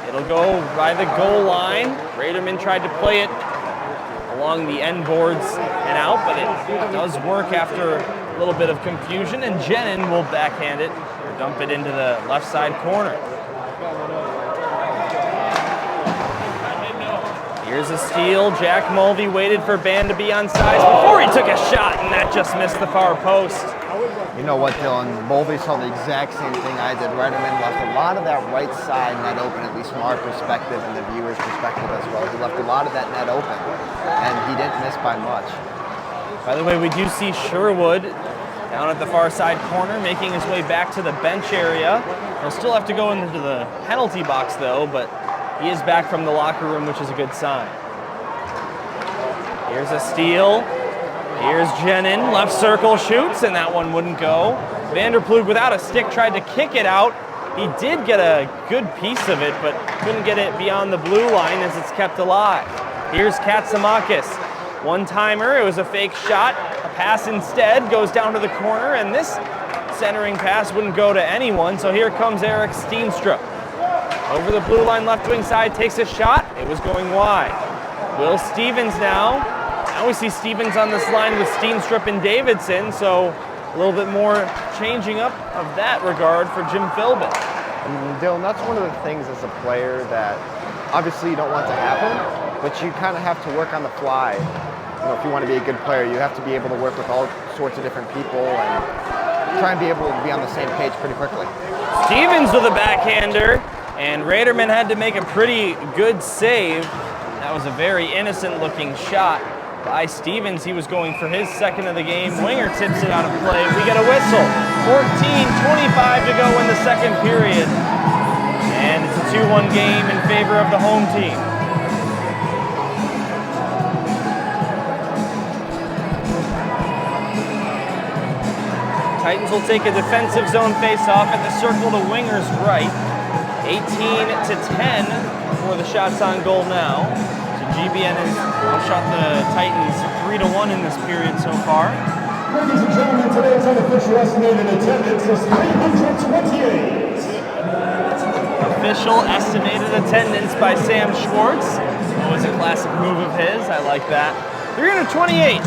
Speaker 1: It'll go by the goal line. Raderman tried to play it along the end boards and out, but it does work after a little bit of confusion, and GENIN will backhand it or dump it into the left side corner. Here's a steal. Jack Mulvey waited for Ban to be on sides before he took a shot, and that just missed the far post.
Speaker 2: You know what, Dylan? Mulvey saw the exact same thing I did. Raderman left a lot of that right side net open, at least from our perspective and the viewer's perspective as well. He left a lot of that net open, and he didn't miss by much.
Speaker 1: By the way, we do see Sherwood down at the far side corner, making his way back to the bench area. He'll still have to go into the penalty box, though, but he is back from the locker room, which is a good sign. Here's a steal. Here's GENIN, left circle, shoots, and that one wouldn't go. Vanderplug without a stick tried to kick it out. He did get a good piece of it, but couldn't get it beyond the blue line as it's kept alive. Here's KATSAMAKIS. One-timer, it was a fake shot. A pass instead goes down to the corner, and this centering pass wouldn't go to anyone, so here comes Eric Steenstrup. Over the blue line left wing side, takes a shot. It was going wide. Will Stevens now. Now we see Stevens on this line with Steenstrup and Davidson, so a little bit more changing up of that regard for Jim Philbin.
Speaker 2: Dylan, that's one of the things as a player that obviously you don't want to happen, but you kind of have to work on the fly. You know, if you want to be a good player, you have to be able to work with all sorts of different people and try and be able to be on the same page pretty quickly.
Speaker 1: Stevens with a backhander, and Raderman had to make a pretty good save. That was a very innocent-looking shot by Stevens. He was going for his second of the game. Winger tips it out of play. We get a whistle. 14:25 to go in the second period. And it's a 2-1 game in favor of the home team. Titans will take a defensive zone face-off at the circle to Winger's right. 18-10 for the shots on goal now. GBN has shot the Titans 3-1 in this period so far.
Speaker 3: Ladies and gentlemen, today's unofficial estimated attendance is 328.
Speaker 1: Official estimated attendance by Sam Schwartz. That was a classic move of his. I like that. 328.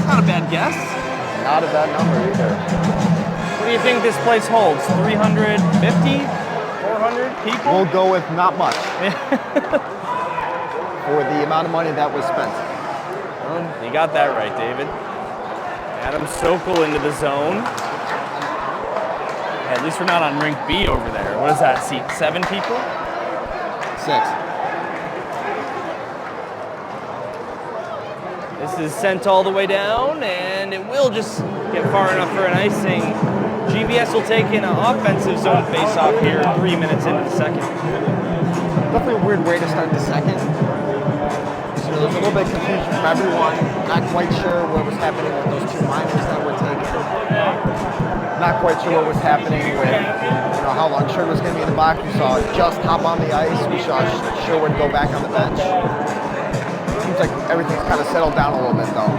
Speaker 1: Not a bad guess.
Speaker 2: Not a bad number either.
Speaker 1: What do you think this place holds? 350? 400 people?
Speaker 2: We'll go with not much. For the amount of money that was spent.
Speaker 1: Well, you got that right, David. Adam Sokol into the zone. At least we're not on rink B over there. What does that seat? 7 people?
Speaker 2: 6.
Speaker 1: This is sent all the way down, and it will just get far enough for an icing. GBS will take in an offensive zone face-off here 3 minutes into the second.
Speaker 2: Definitely a weird way to start the second. So there's a little bit of confusion from everyone. Not quite sure what was happening with those two minors that were taken. Not quite sure what was happening with how long Sherwood was going to be in the box. We saw Just hop on the ice. We saw Sherwood go back on the bench. Seems like everything's kind of settled down a little bit though.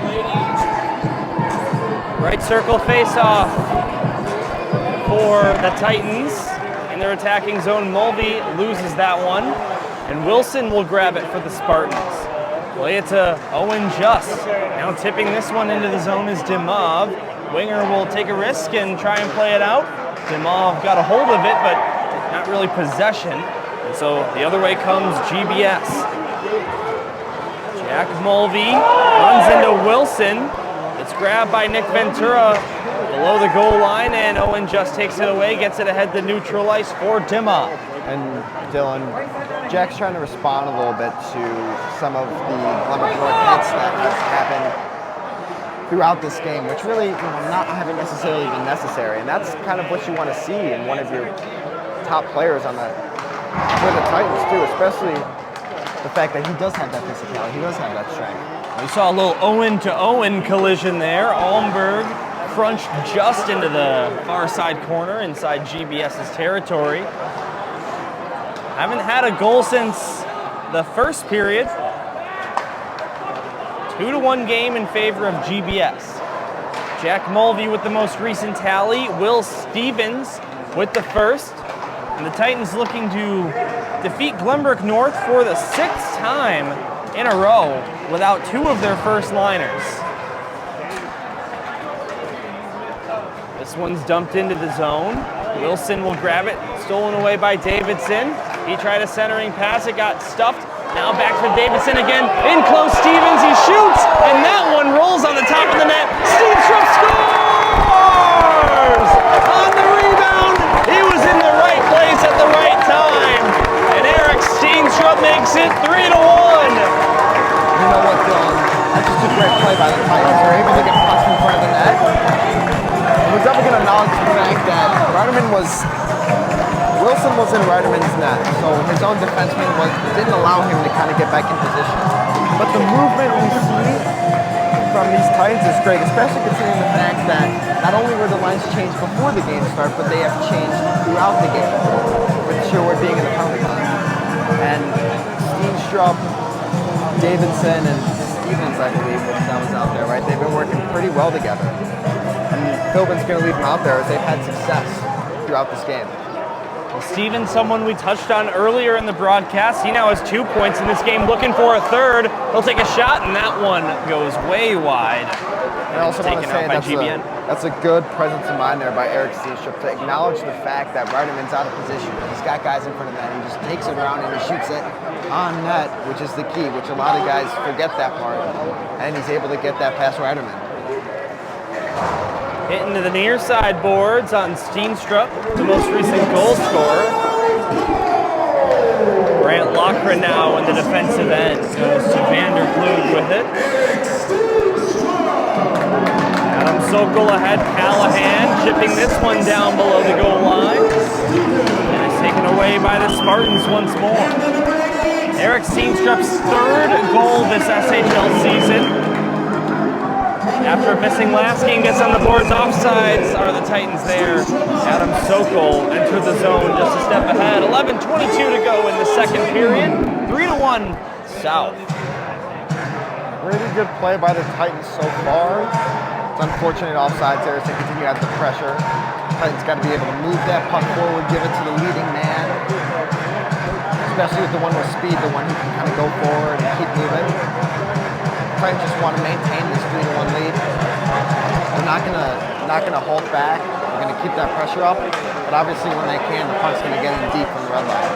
Speaker 1: Right circle face-off for the Titans. In their attacking zone, MULVEY loses that one. And Wilson will grab it for the Spartans. Play it to Owen Just. Now tipping this one into the zone is DIMOFF. Winger will take a risk and try and play it out. DIMOFF got a hold of it, but not really possession. And so the other way comes GBS. Jack MULVEY runs into Wilson. It's grabbed by Nick Ventura below the goal line, and Owen Just takes it away, gets it ahead to neutral ice for DIMOFF.
Speaker 2: And Dylan, Jack's trying to respond a little bit to some of the Glenbrook North hits that have happened throughout this game, which really haven't necessarily been necessary. And that's kind of what you want to see in one of your top players on for the Titans too, especially the fact that he does have that physicality, he does have that strength.
Speaker 1: We saw a little Owen-to-Owen collision there. ALMBURG crunched just into the far side corner inside GBS's territory. Haven't had a goal since the first period. 2-1 game in favor of GBS. Jack MULVEY with the most recent tally. Will Stevens with the first. And the Titans looking to defeat Glenbrook North for the 6th time in a row without 2 of their first liners. This one's dumped into the zone. Wilson will grab it, stolen away by Davidson. He tried a centering pass, it got stuffed. Now back for Davidson again, in close Stevens, he shoots, and that one rolls on the top of the net. Steenstrup scores! On the rebound, he was in the right place at the right time. And Eric Steenstrup makes it 3-1.
Speaker 2: You know what, Dylan? That's just a great play by the Titans. They're able to get pucks in front of the net. We're definitely going to acknowledge the fact that Wilson was in Ryderman's net, so his own defenseman didn't allow him to kind of get back in position. But the movement we see from these Titans is great, especially considering the fact that not only were the lines changed before the game started, but they have changed throughout the game, with Sherwood being in the penalty line. And Steenstrup, Davidson, and Stevens, I believe, that was out there, right? They've been working pretty well together. And Philbin's going to leave them out there as they've had success throughout this game.
Speaker 1: Stevens, someone we touched on earlier in the broadcast. He now has 2 points in this game, looking for a third. He'll take a shot, and that one goes way wide.
Speaker 2: And I also want to say that's a good presence of mind there by Eric Steenstrup to acknowledge the fact that Ryderman's out of position. He's got guys in front of that. He just takes it around and he shoots it on net, which is the key, which a lot of guys forget that part. And he's able to get that past Ryderman.
Speaker 1: Hitting to the near side boards on Steenstrup, the most recent goal scorer. Grant Lochran now in the defensive end. Goes to Vander Vloed with it. Adam SOKOL ahead, Callahan chipping this one down below the goal line. And it's taken away by the Spartans once more. Eric Steenstrup's 3rd goal this SHL season. After missing last game, gets on the boards. Offsides are the Titans there. Adam SOKOL entered the zone just a step ahead. 11:22 to go in the second period. 3-1 South.
Speaker 2: Really good play by the Titans so far. It's unfortunate offsides there as they continue to have the pressure. Titans got to be able to move that puck forward, give it to the leading man. Especially with the one with speed, the one who can kind of go forward and keep moving. Titans just want to maintain this 3-1 lead. They're not gonna hold back. They're gonna keep that pressure up. But obviously, when they can, the puck's gonna get in deep from the red line.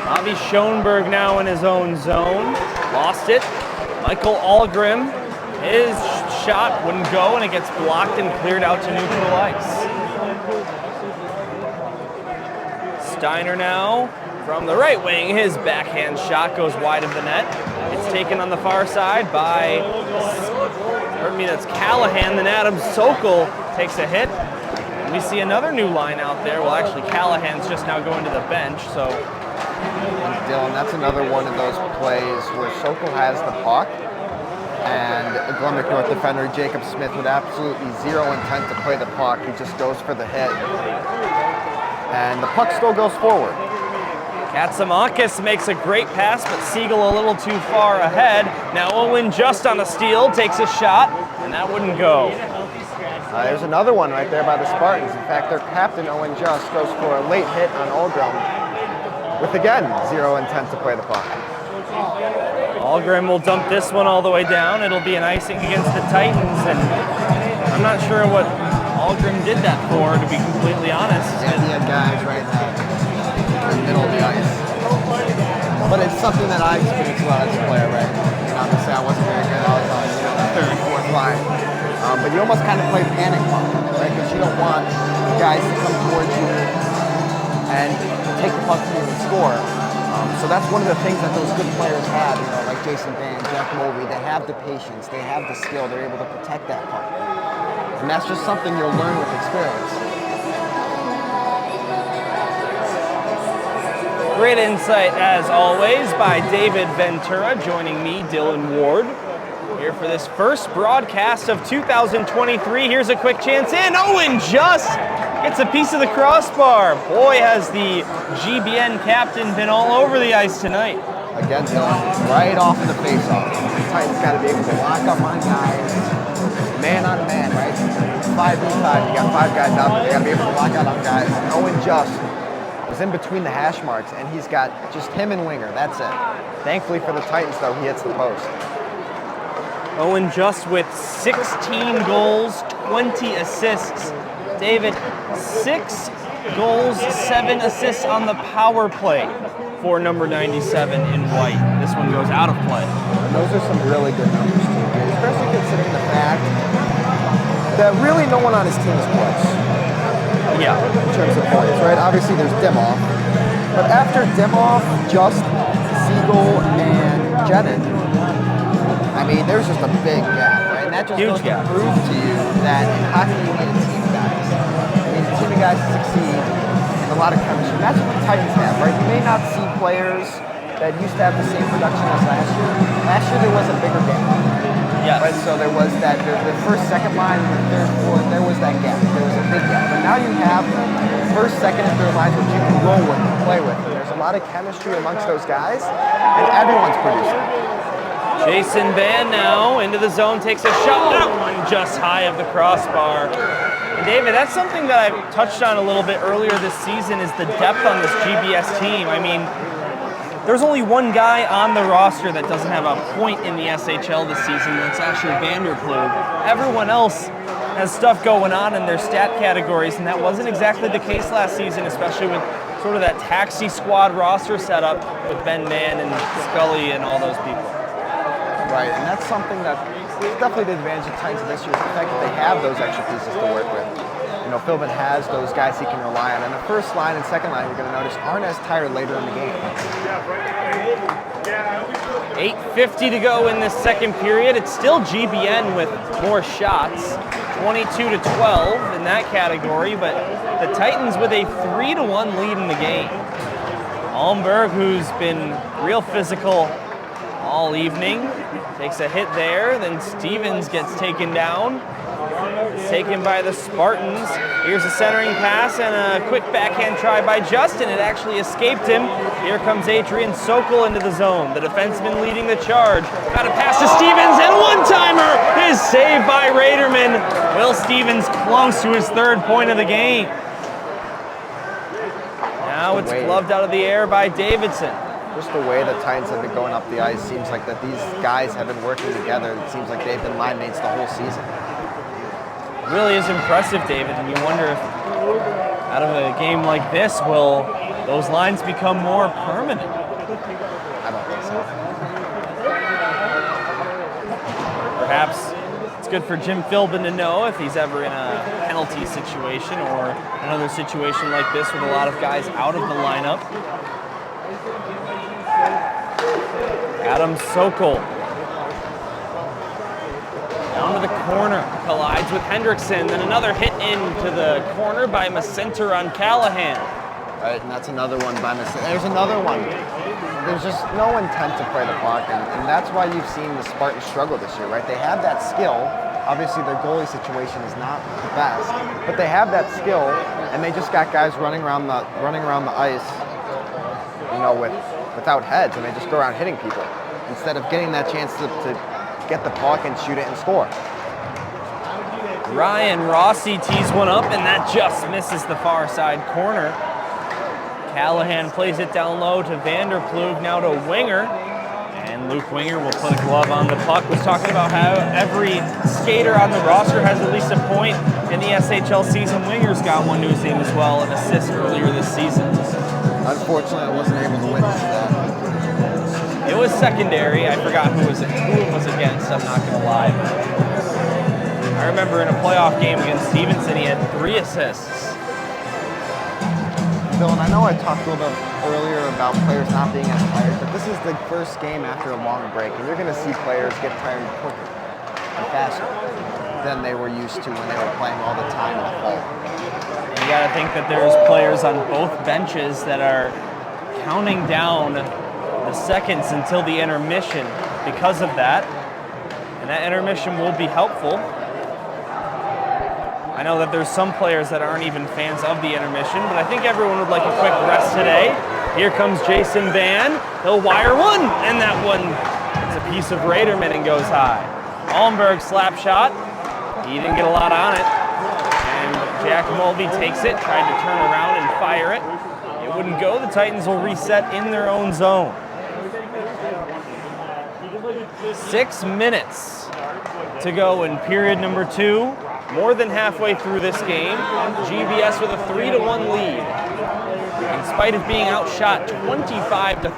Speaker 1: Bobby Schoenberg now in his own zone. Lost it. Michael Algrim, his shot wouldn't go, and it gets blocked and cleared out to neutral ice. Steiner now From the right wing, his backhand shot goes wide of the net. It's taken on the far side by, pardon me, that's Callahan. Then Adam Sokol takes a hit. We see another new line out there. Well, actually, Callahan's just now going to the bench, so.
Speaker 2: And Dylan, that's another one of those plays where Sokol has the puck, and Glenbrook North defender Jacob Smith with absolutely zero intent to play the puck. He just goes for the hit. And the puck still goes forward.
Speaker 1: KATSAMAKIS makes a great pass, but Siegel a little too far ahead. Now Owen just on a steal, takes a shot, and that wouldn't go.
Speaker 2: There's another one right there by the Spartans. In fact, their captain, Owen Just, goes for a late hit on Algrim with, again, zero intent to play the puck.
Speaker 1: Algrim will dump this one all the way down. It'll be an icing against the Titans, and I'm not sure what Algrim did that for, to be completely honest.
Speaker 2: Yeah, he had guys right in the middle of the ice. But it's something that I experienced a lot as a player, right? And obviously I wasn't very good. I was on the third, fourth line. But you almost kind of play panic mode, right? Because you don't want guys to come towards you and take the puck from you and score. So that's one of the things that those good players have, you know, like Jason Van, Jeff MULVEY. They have the patience, they have the skill, they're able to protect that puck. And that's just something you'll learn with experience.
Speaker 1: Great insight, as always, by David Ventura, joining me, Dylan Ward, here for this first broadcast of 2023. Here's a quick chance in. Owen Just gets a piece of the crossbar. Boy, has the GBN captain been all over the ice tonight.
Speaker 2: Again, Dylan, right off of the faceoff. The Titans got to be able to lock up on guys, man on man, right? 5v5, you got 5 guys out there. You got to be able to lock out on guys. And Owen Just was in between the hash marks, and he's got just him and Winger. That's it. Thankfully for the Titans, though, he hits the post.
Speaker 1: Owen Just with 16 goals, 20 assists. David, 6 goals, 7 assists on the power play for number 97 in white. This one goes out of play.
Speaker 2: And those are some really good numbers, too, especially considering the fact that really no one on his team is close.
Speaker 1: Yeah.
Speaker 2: In terms of points, right? Obviously, there's DIMOFF. But after DIMOFF, Just, Siegel, and GENIN, I mean, there's just a big gap, right? And that just goes to prove to you that in hockey, you need a team of guys. You need a team of guys to succeed and a lot of chemistry. That's what the Titans have, right? You may not see players that used to have the same production as last year. Last year, there was a bigger gap.
Speaker 1: Yes.
Speaker 2: Right, so there was that, the first, second line, the third, fourth, there was that gap. There was a big gap. But now you have first, second, and third lines which you can roll with and play with. And there's a lot of chemistry amongst those guys, and everyone's producing.
Speaker 1: Jason Van now into the zone, takes a shot. That one just high of the crossbar. And David, that's something that I've touched on a little bit earlier this season, is the depth on this GBS team. I mean, there's only one guy on the roster that doesn't have a point in the SHL this season. That's actually Vanderploeg. Everyone else has stuff going on in their stat categories, and that wasn't exactly the case last season, especially with sort of that taxi squad roster setup with Ben Mann and Scully and all those people.
Speaker 2: Right, and that's something that is definitely the advantage of Titans this year, is the fact that they have those extra pieces to work with. You know, Philbin has those guys he can rely on. And the first line and second line, you're going to notice, aren't as tired later in the game.
Speaker 1: 8:50 to go in this second period. It's still GBN with more shots, 22-12 in that category, but the Titans with a 3-1 lead in the game. ALMBURG, who's been real physical all evening, takes a hit there. Then Stevens gets taken down. It's taken by the Spartans. Here's a centering pass and a quick backhand try by Justin. It actually escaped him. Here comes Adrian Sokol into the zone. The defenseman leading the charge. Got a pass to Stevens, and one-timer is saved by Raderman. Will Stevens close to his third point of the game. Now it's gloved out of the air by Davidson.
Speaker 2: Just the way the Titans have been going up the ice, seems like that these guys have been working together. It seems like they've been line mates the whole season.
Speaker 1: It really is impressive, David, and you wonder if out of a game like this, will those lines become more permanent?
Speaker 2: I don't think so.
Speaker 1: Perhaps it's good for Jim Philbin to know if he's ever in a penalty situation or another situation like this with a lot of guys out of the lineup. SOKOL. Down to the corner, collides with Hendrickson, then another hit into the corner by Macenter on Callahan.
Speaker 2: Right, and that's another one by Macenter. There's another one. There's just no intent to play the puck, and that's why you've seen the Spartans struggle this year, right? They have that skill. Obviously, their goalie situation is not the best, but they have that skill, and they just got guys running around the ice, you know, without heads, and they just go around hitting people instead of getting that chance to get the puck and shoot it and score.
Speaker 1: Ryan Rossi tees one up, and that just misses the far side corner. Callahan plays it down low to Vanderplug, now to Winger. And Luke Winger will put a glove on the puck. Was talking about how every skater on the roster has at least a point in the SHL season. Winger's got one to his name as well, an assist earlier this season.
Speaker 2: Unfortunately, I wasn't able to witness that.
Speaker 1: It was secondary. I forgot who it was against, I'm not going to lie. I remember in a playoff game against Stevenson, he had 3 assists.
Speaker 2: Bill, and I know I talked a little bit earlier about players not being as tired, but this is the first game after a long break, and you're going to see players get tired quicker and faster than they were used to when they were playing all the time in the fall.
Speaker 1: You got to think that there's players on both benches that are counting down the seconds until the intermission because of that, and that intermission will be helpful. I know that there's some players that aren't even fans of the intermission, but I think everyone would like a quick rest today. Here comes Jason Van. He'll wire one, and that one is a piece of Raderman and goes high. ALMBURG slap shot. He didn't get a lot on it. And Jack Mulvey takes it, tried to turn around and fire it. It wouldn't go. The Titans will reset in their own zone. 6 minutes to go in period number 2. More than halfway through this game, GBS with a 3-1 lead, in spite of being outshot 25-13.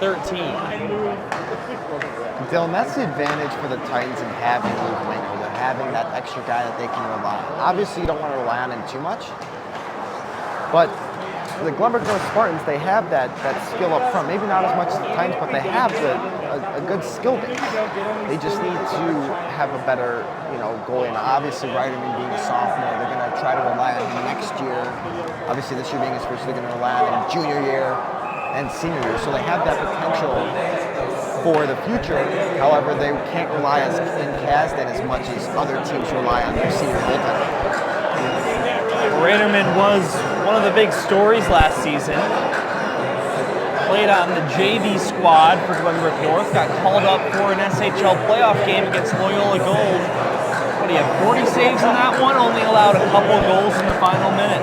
Speaker 2: Dylan, that's the advantage for the Titans in having Luke Winger. They're having that extra guy that they can rely on. Obviously, you don't want to rely on him too much, but the Glenbrook North Spartans, they have that skill up front. Maybe not as much as the Titans, but they have a good skill base. They just need to have a better, goalie. And obviously, Ryderman being a sophomore, they're going to try to rely on him next year. Obviously, this year being his first, they're going to rely on him junior year and senior year. So they have that potential for the future. However, they can't rely in Kasdan as much as other teams rely on their senior goaltender.
Speaker 1: Raderman was one of the big stories last season. Played on the JV squad for Glenbrook North. Got called up for an SHL playoff game against Loyola Gold. But he had 40 saves in that one, only allowed a couple goals in the final minute.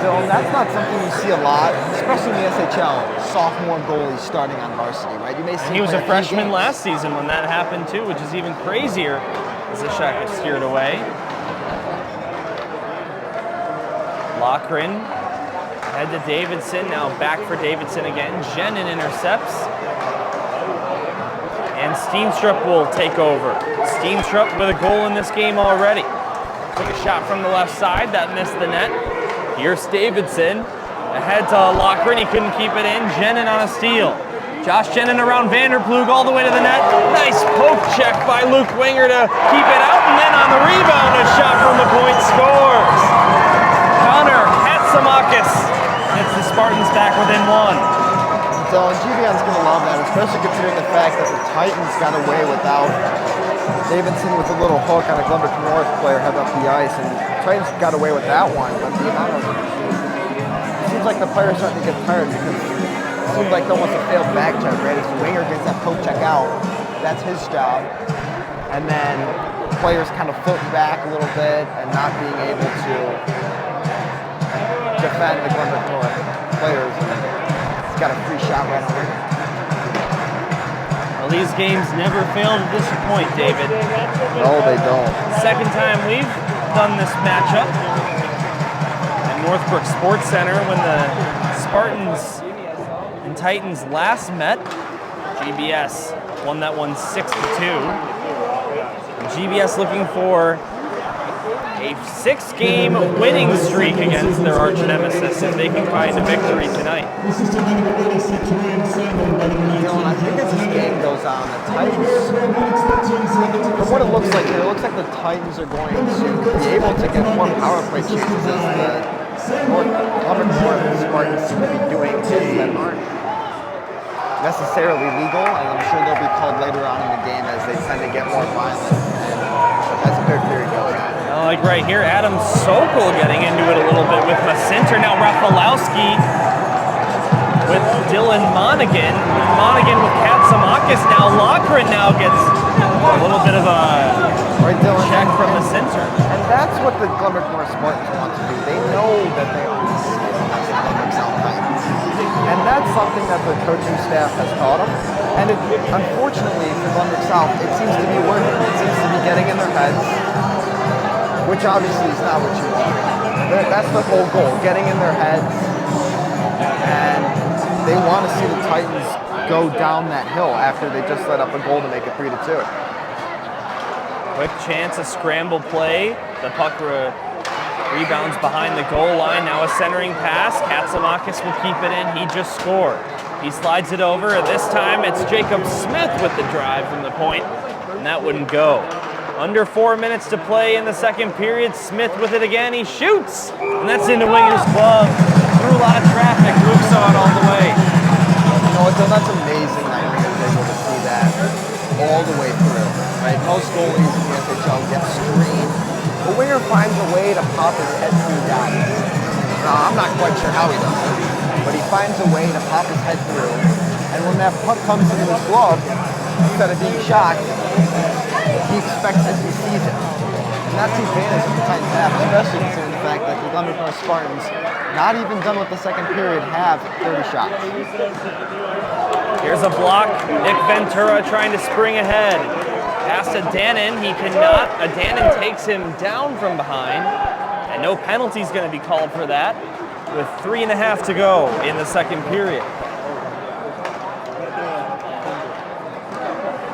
Speaker 2: Dylan, that's not something you see a lot, especially in the SHL. Sophomore goalies starting on varsity, right? You may see
Speaker 1: he was a freshman last season when that happened too, which is even crazier as the shot gets steered away. Lochran, head to Davidson, now back for Davidson again. GENIN intercepts. And Steenstrup will take over. Steenstrup with a goal in this game already. Took a shot from the left side, that missed the net. Here's Davidson, ahead to Lochran, he couldn't keep it in. GENIN on a steal. Josh GENIN around Vanderplug all the way to the net. Nice poke check by Luke Winger to keep it out, and then on the rebound, a shot from the point scores. KATSAMAKIS gets the Spartans back within 1.
Speaker 2: So GBN's going to love that, especially considering the fact that the Titans got away without Davidson with a little hook on a Glenbrook North player head up the ice, and the Titans got away with that one. But the amount of it seems like the players starting to get tired because it seems like almost a failed back check, right? As Winger gets that poke check out, that's his job, and then players kind of floating back a little bit and not being able to defend the Glenbrook North players. He's got a free shot right on.
Speaker 1: Well, these games never fail to disappoint, David.
Speaker 2: No, they don't.
Speaker 1: Second time we've done this matchup at Northbrook Sports Center when the Spartans and Titans last met. GBS won that one 6-2. GBS looking for a 6-game winning streak against their arch nemesis if they can find a victory tonight.
Speaker 2: I think as this game goes on the Titans. From what it looks like here, it looks like the Titans are going to be able to get more power play chances as the more Spartans seem to be doing things that aren't necessarily legal, and I'm sure they'll be called later on in the game as they tend to get more violent as the third period goes on.
Speaker 1: Like right here, Adam Sokol getting into it a little bit with Masinter. Now Rafalowski with Dylan Monaghan. Monaghan with Katsamakis. Now Lochran now gets a little bit of a check from Masinter.
Speaker 2: And that's what the Glenbrook North Spartans want to do. They know that they are the Glenbrook South Titans. And that's something that the coaching staff has taught them. And unfortunately for Glenbrook South, it seems to be working. It seems to be getting in their heads, which obviously is not what you want. That's the whole goal, getting in their heads. And they want to see the Titans go down that hill after they just let up a goal to make it 3-2.
Speaker 1: Quick chance, a scramble play. The puck rebounds behind the goal line. Now a centering pass. Katsamakis will keep it in. He just scored. He slides it over. This time it's Jacob Smith with the drive from the point, and that wouldn't go. Under 4 minutes to play in the second period. Smith with it again. He shoots, and that's into Winger's glove. Through a lot of traffic. Luke saw it all the way.
Speaker 2: You know, that's amazing that Winger's able to see that all the way through. Right? Most goalies in the SHL get screened, but Winger finds a way to pop his head through guys. Now, I'm not quite sure how he does it, but he finds a way to pop his head through, and when that puck comes into his glove, instead of being shocked, he expects it, he sees it. And that's the advantage that the Titans have, especially considering the fact that the Glenbrook North Spartans, not even done with the second period, have 30 shots.
Speaker 1: Here's a block. Nick Ventura trying to spring ahead. Pass to Dannon. He cannot. Dannon takes him down from behind. And no penalty is going to be called for that with 3.5 to go in the second period.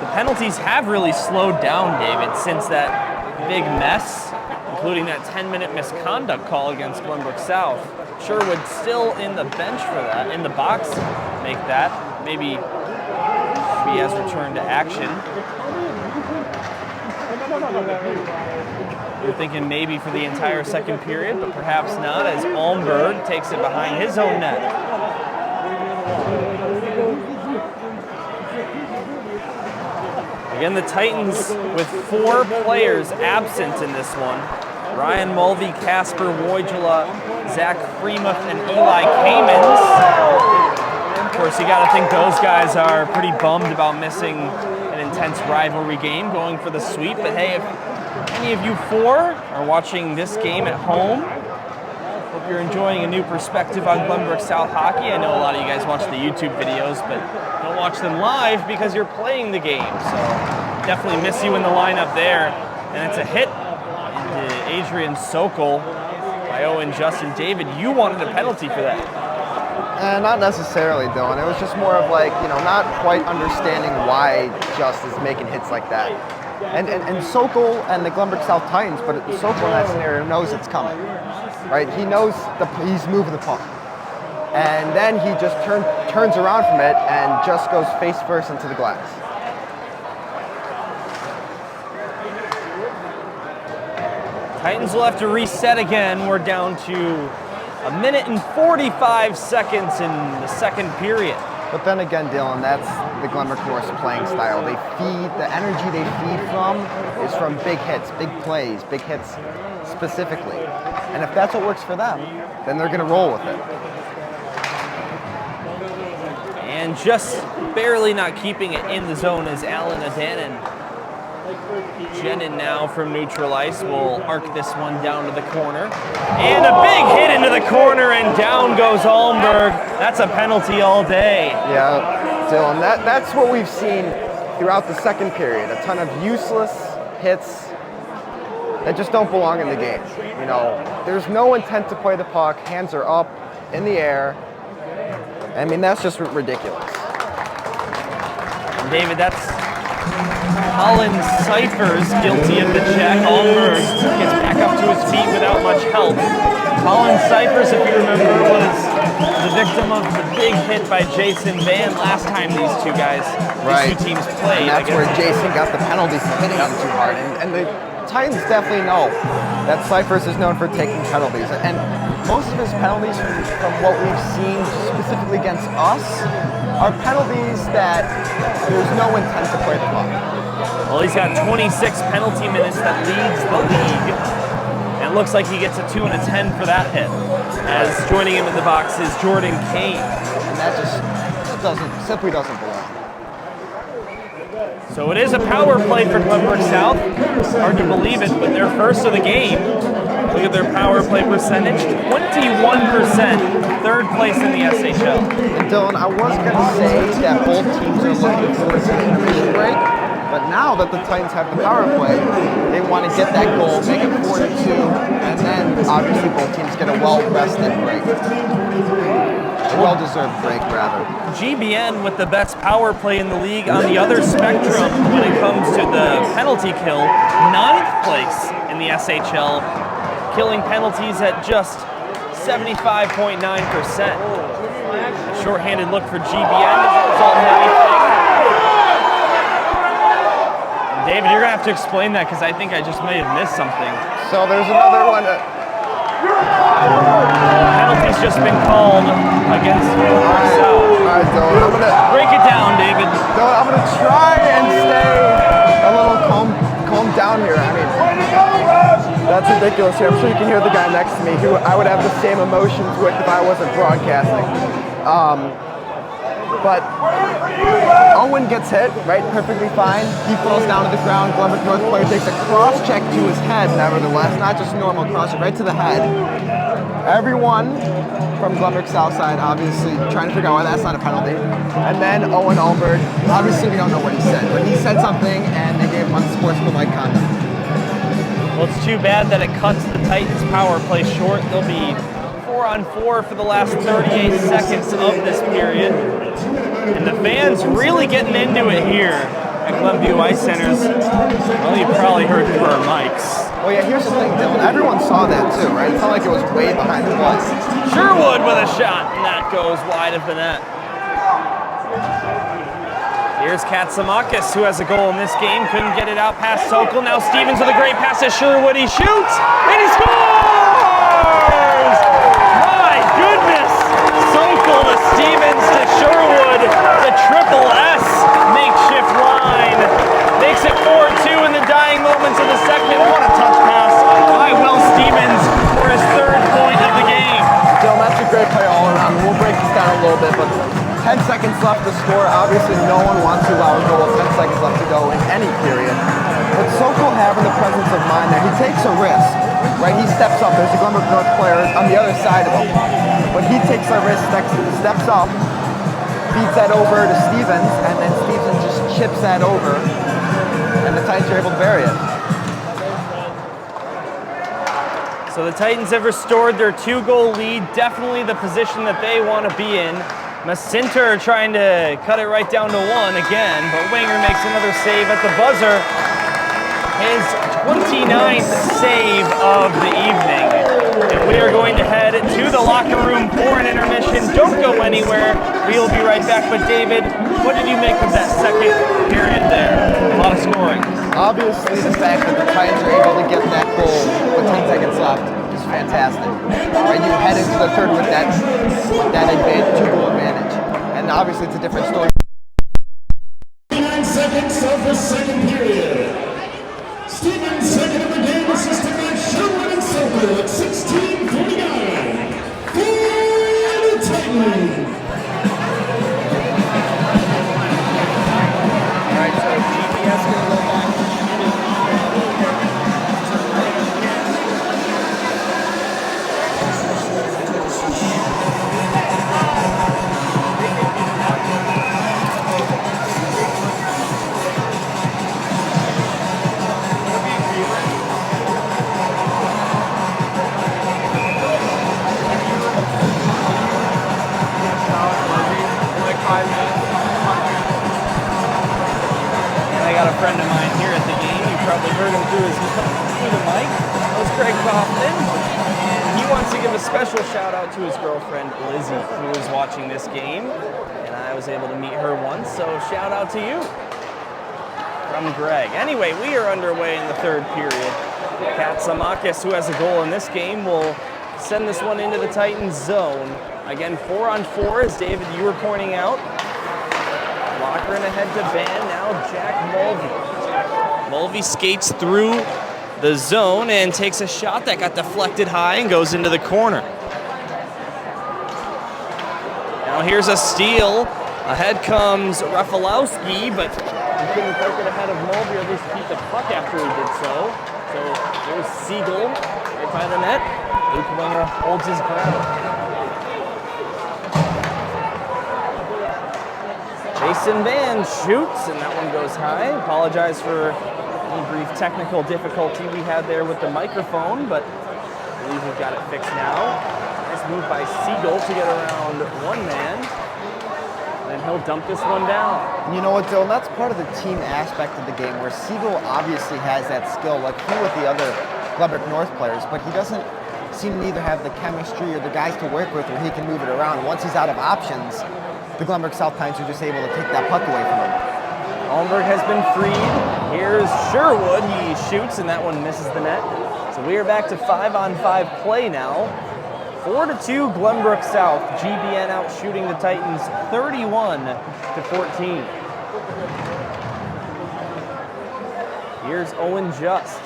Speaker 1: The penalties have really slowed down, David, since that big mess, including that 10-minute misconduct call against Glenbrook South. Sherwood still in the bench for that, in the box, make that. Maybe he has returned to action. You're thinking maybe for the entire second period, but perhaps not, as ALMBURG takes it behind his own net. Again, the Titans with 4 players absent in this one. Ryan Mulvey, Casper Wojula, Zach Freemuth, and Eli Kamens. Of course, you got to think those guys are pretty bummed about missing an intense rivalry game, going for the sweep. But hey, if any of you 4 are watching this game at home, hope you're enjoying a new perspective on Glenbrook South hockey. I know a lot of you guys watch the YouTube videos, but don't watch them live because you're playing the game. So definitely miss you in the lineup there. And it's a hit into Adrian Sokol by Owen Justin. David, you wanted a penalty for that.
Speaker 2: Not necessarily, Dylan. It was just more of like, you know, not quite understanding why Just is making hits like that. And Sokol and the Glenbrook South Titans, but Sokol in that scenario knows it's coming, right? He knows he's moving the puck. And then he just turns around from it and just goes face first into the glass.
Speaker 1: Titans will have to reset again. We're down to 1 minute and 45 seconds in the second period.
Speaker 2: But then again, Dylan, that's the Glenbrook North playing style. They feed, the energy they feed from is from big hits, big plays, big hits specifically. And if that's what works for them, then they're going to roll with it.
Speaker 1: And just barely not keeping it in the zone is Alan Adanen. GENIN now from neutral ice will arc this one down to the corner. And a big hit into the corner, and down goes ALMBURG. That's a penalty all day.
Speaker 2: Yeah, Dylan, that's what we've seen throughout the second period. A ton of useless hits that just don't belong in the game. You know, there's no intent to play the puck. Hands are up in the air. I mean, that's just ridiculous.
Speaker 1: And David, that's Colin CYPHERS guilty of the check. ALMBURG gets back up to his feet without much help. Colin CYPHERS, if you remember, was the victim of the big hit by Jason Van last time these two teams played.
Speaker 2: And that's where Jason got the penalty for hitting him too hard. And the Titans definitely know that CYPHERS is known for taking penalties. And most of his penalties from what we've seen specifically against us are penalties that there's no intent to play the puck.
Speaker 1: Well, he's got 26 penalty minutes that leads the league. And it looks like he gets a 2 and a 10 for that hit. As joining him in the box is Jordan Kane.
Speaker 2: And that just simply doesn't belong.
Speaker 1: So it is a power play for Glenbrook South. Hard to believe it, but they're first of the game. Look at their power play percentage, 21%, third place in the SHL.
Speaker 2: And Dylan, I was going to say that both teams are looking forward to the intermission break, but now that the Titans have the power play, they want to get that goal, make it 4-2, and then obviously both teams get a well-rested break. A well-deserved break, rather.
Speaker 1: GBN with the best power play in the league on the other spectrum when it comes to the penalty kill, 9th place in the SHL, killing penalties at just 75.9%. A shorthanded look for GBN doesn't result in anything. David, you're going to have to explain that because I think I just may have missed something.
Speaker 2: So there's another one.
Speaker 1: Penalty's just been called against Glenbrook South.
Speaker 2: All right, Dylan, I'm going to
Speaker 1: break it down, David.
Speaker 2: Dylan, I'm going to try and stay a little calm down here. I mean, that's ridiculous here. I'm sure you can hear the guy next to me who I would have the same emotions with if I wasn't broadcasting. But Owen gets hit, right, perfectly fine. He falls down to the ground. Glenbrook North player takes a cross check to his head, nevertheless, not just normal cross check, right to the head. Everyone from Glenbrook South side obviously trying to figure out why that's not a penalty. And then Owen ALMBURG, obviously we don't know what he said, but he said something and they gave him unsportsmanlike conduct.
Speaker 1: Well, it's too bad that it cuts the Titans' power play short. They'll be 4-on-4 for the last 38 seconds of this period. And the fans really getting into it here at Glenview Ice Centers. Well, you probably heard through our mics.
Speaker 2: Well, yeah, here's the thing, Dylan. Everyone saw that too, right? It's not like it was way behind the ball.
Speaker 1: Sherwood with a shot, and that goes wide of the net. Here's KATSAMAKIS, who has a goal in this game. Couldn't get it out past SOKOL. Now Stevens with a great pass to Sherwood. He shoots, and he scores! My goodness! SOKOL to Stevens to Sherwood. The triple S makeshift line. Makes it 4-2 in the dying moments of the second. What a touch pass by Will Stevens for his 3rd point of the game.
Speaker 2: Dylan, that's a great play all around. We'll break this down a little bit, but 10 seconds left to score. Obviously, no one wants to allow a goal with 10 seconds left to go in any period. But SOKOL having the presence of mind there, he takes a risk, right? He steps up. There's a Glenbrook North player on the other side of him. But he takes a risk, steps up, feeds that over to Stevens, and then Stevens just chips that over, and the Titans are able to bury it.
Speaker 1: So the Titans have restored their 2-goal lead. Definitely the position that they want to be in. Macinter trying to cut it right down to 1 again, but Wenger makes another save at the buzzer. His 29th save of the evening. And we are going to head to the locker room for an intermission. Don't go anywhere. We will be right back. But David, what did you make of that second period there? A lot of scoring.
Speaker 2: Obviously, the fact that the Titans are able to get that goal with 10 seconds left is fantastic. Right, you head into the third with that advantage, 2-goal advantage. And obviously, it's a different story.
Speaker 3: 9 seconds of the second period. Stevens, second of the game, assisted by Sherwood and SOKOL at 16:49. For the Titans.
Speaker 1: All right, so GBS going to go back. friend of mine here at the game. You probably heard him through the mic. That was Craig Kaufman. And he wants to give a special shout out to his girlfriend, Lizzie, who was watching this game. And I was able to meet her once, so shout out to you from Greg. Anyway, we are underway in the third period. KATSAMAKIS, who has a goal in this game, will send this one into the Titans zone. Again, 4-on-4, as David, you were pointing out. Lockren ahead to Ben, now Jack Mulvey. Mulvey skates through the zone and takes a shot that got deflected high and goes into the corner. Now here's a steal. Ahead comes Rafalowski, but he couldn't break it ahead of Mulvey, or at least keep the puck after he did so. So there's Siegel right by the net. Luke Winger holds his ground. Jason Van shoots, and that one goes high. Apologize for any brief technical difficulty we had there with the microphone, but I believe we've got it fixed now. Nice move by Siegel to get around one man. And then he'll dump this one down.
Speaker 2: You know what, Dylan? That's part of the team aspect of the game, where Siegel obviously has that skill, like he with the other Glenbrook North players, but he doesn't seem to either have the chemistry or the guys to work with where he can move it around. Once he's out of options, the Glenbrook South Titans are just able to take that puck away from him.
Speaker 1: ALMBURG has been freed. Here's Sherwood. He shoots, and that one misses the net. So we are back to 5-on-5 play now. 4-2 Glenbrook South. GBN out shooting the Titans 31-14. Here's Owen Just.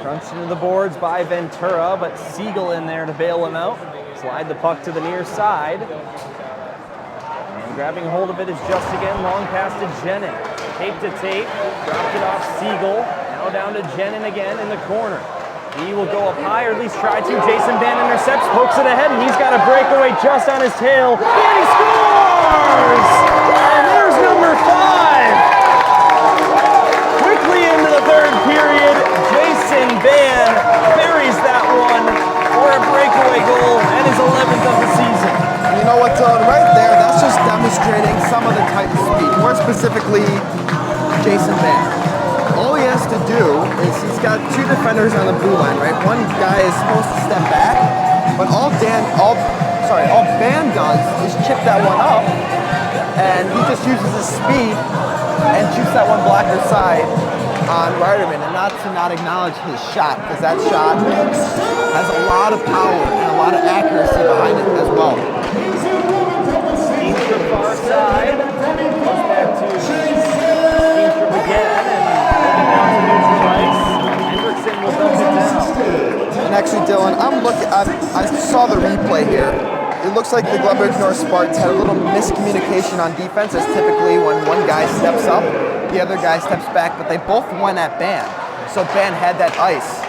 Speaker 1: Crunched into the boards by Ventura, but Siegel in there to bail him out. Slide the puck to the near side. And grabbing hold of it is Just again. Long pass to GENIN. Tape to tape. Dropped it off Siegel. Now down to GENIN again in the corner. He will go up high, or at least try to. Jason Van intercepts, pokes it ahead, and he's got a breakaway just on his tail. And he scores! And there's number 5. Quickly into the third period, Jason Van buries that one for a breakaway goal and his 11th of the season.
Speaker 2: You know what, Dylan? Right there, that's just demonstrating some of the Titans' speed. More specifically, Jason Van. All he has to do is he's got two defenders on the blue line, right? One guy is supposed to step back, but all Van does is chip that one up, and he just uses his speed and shoots that one blocker side on Ryderman, and not to not acknowledge his shot, because that shot has a lot of power and a lot of accuracy behind it as well.
Speaker 1: Steenstrup far side, goes back to Steenstrup again, and down to neutral ice. Hendrickson will dump it down.
Speaker 2: And actually, Dylan, I saw the replay here. It looks like the Glenbrook North Spartans had a little miscommunication on defense, as typically when one guy steps up, the other guy steps back, but they both went at Ban. So Ban had that ice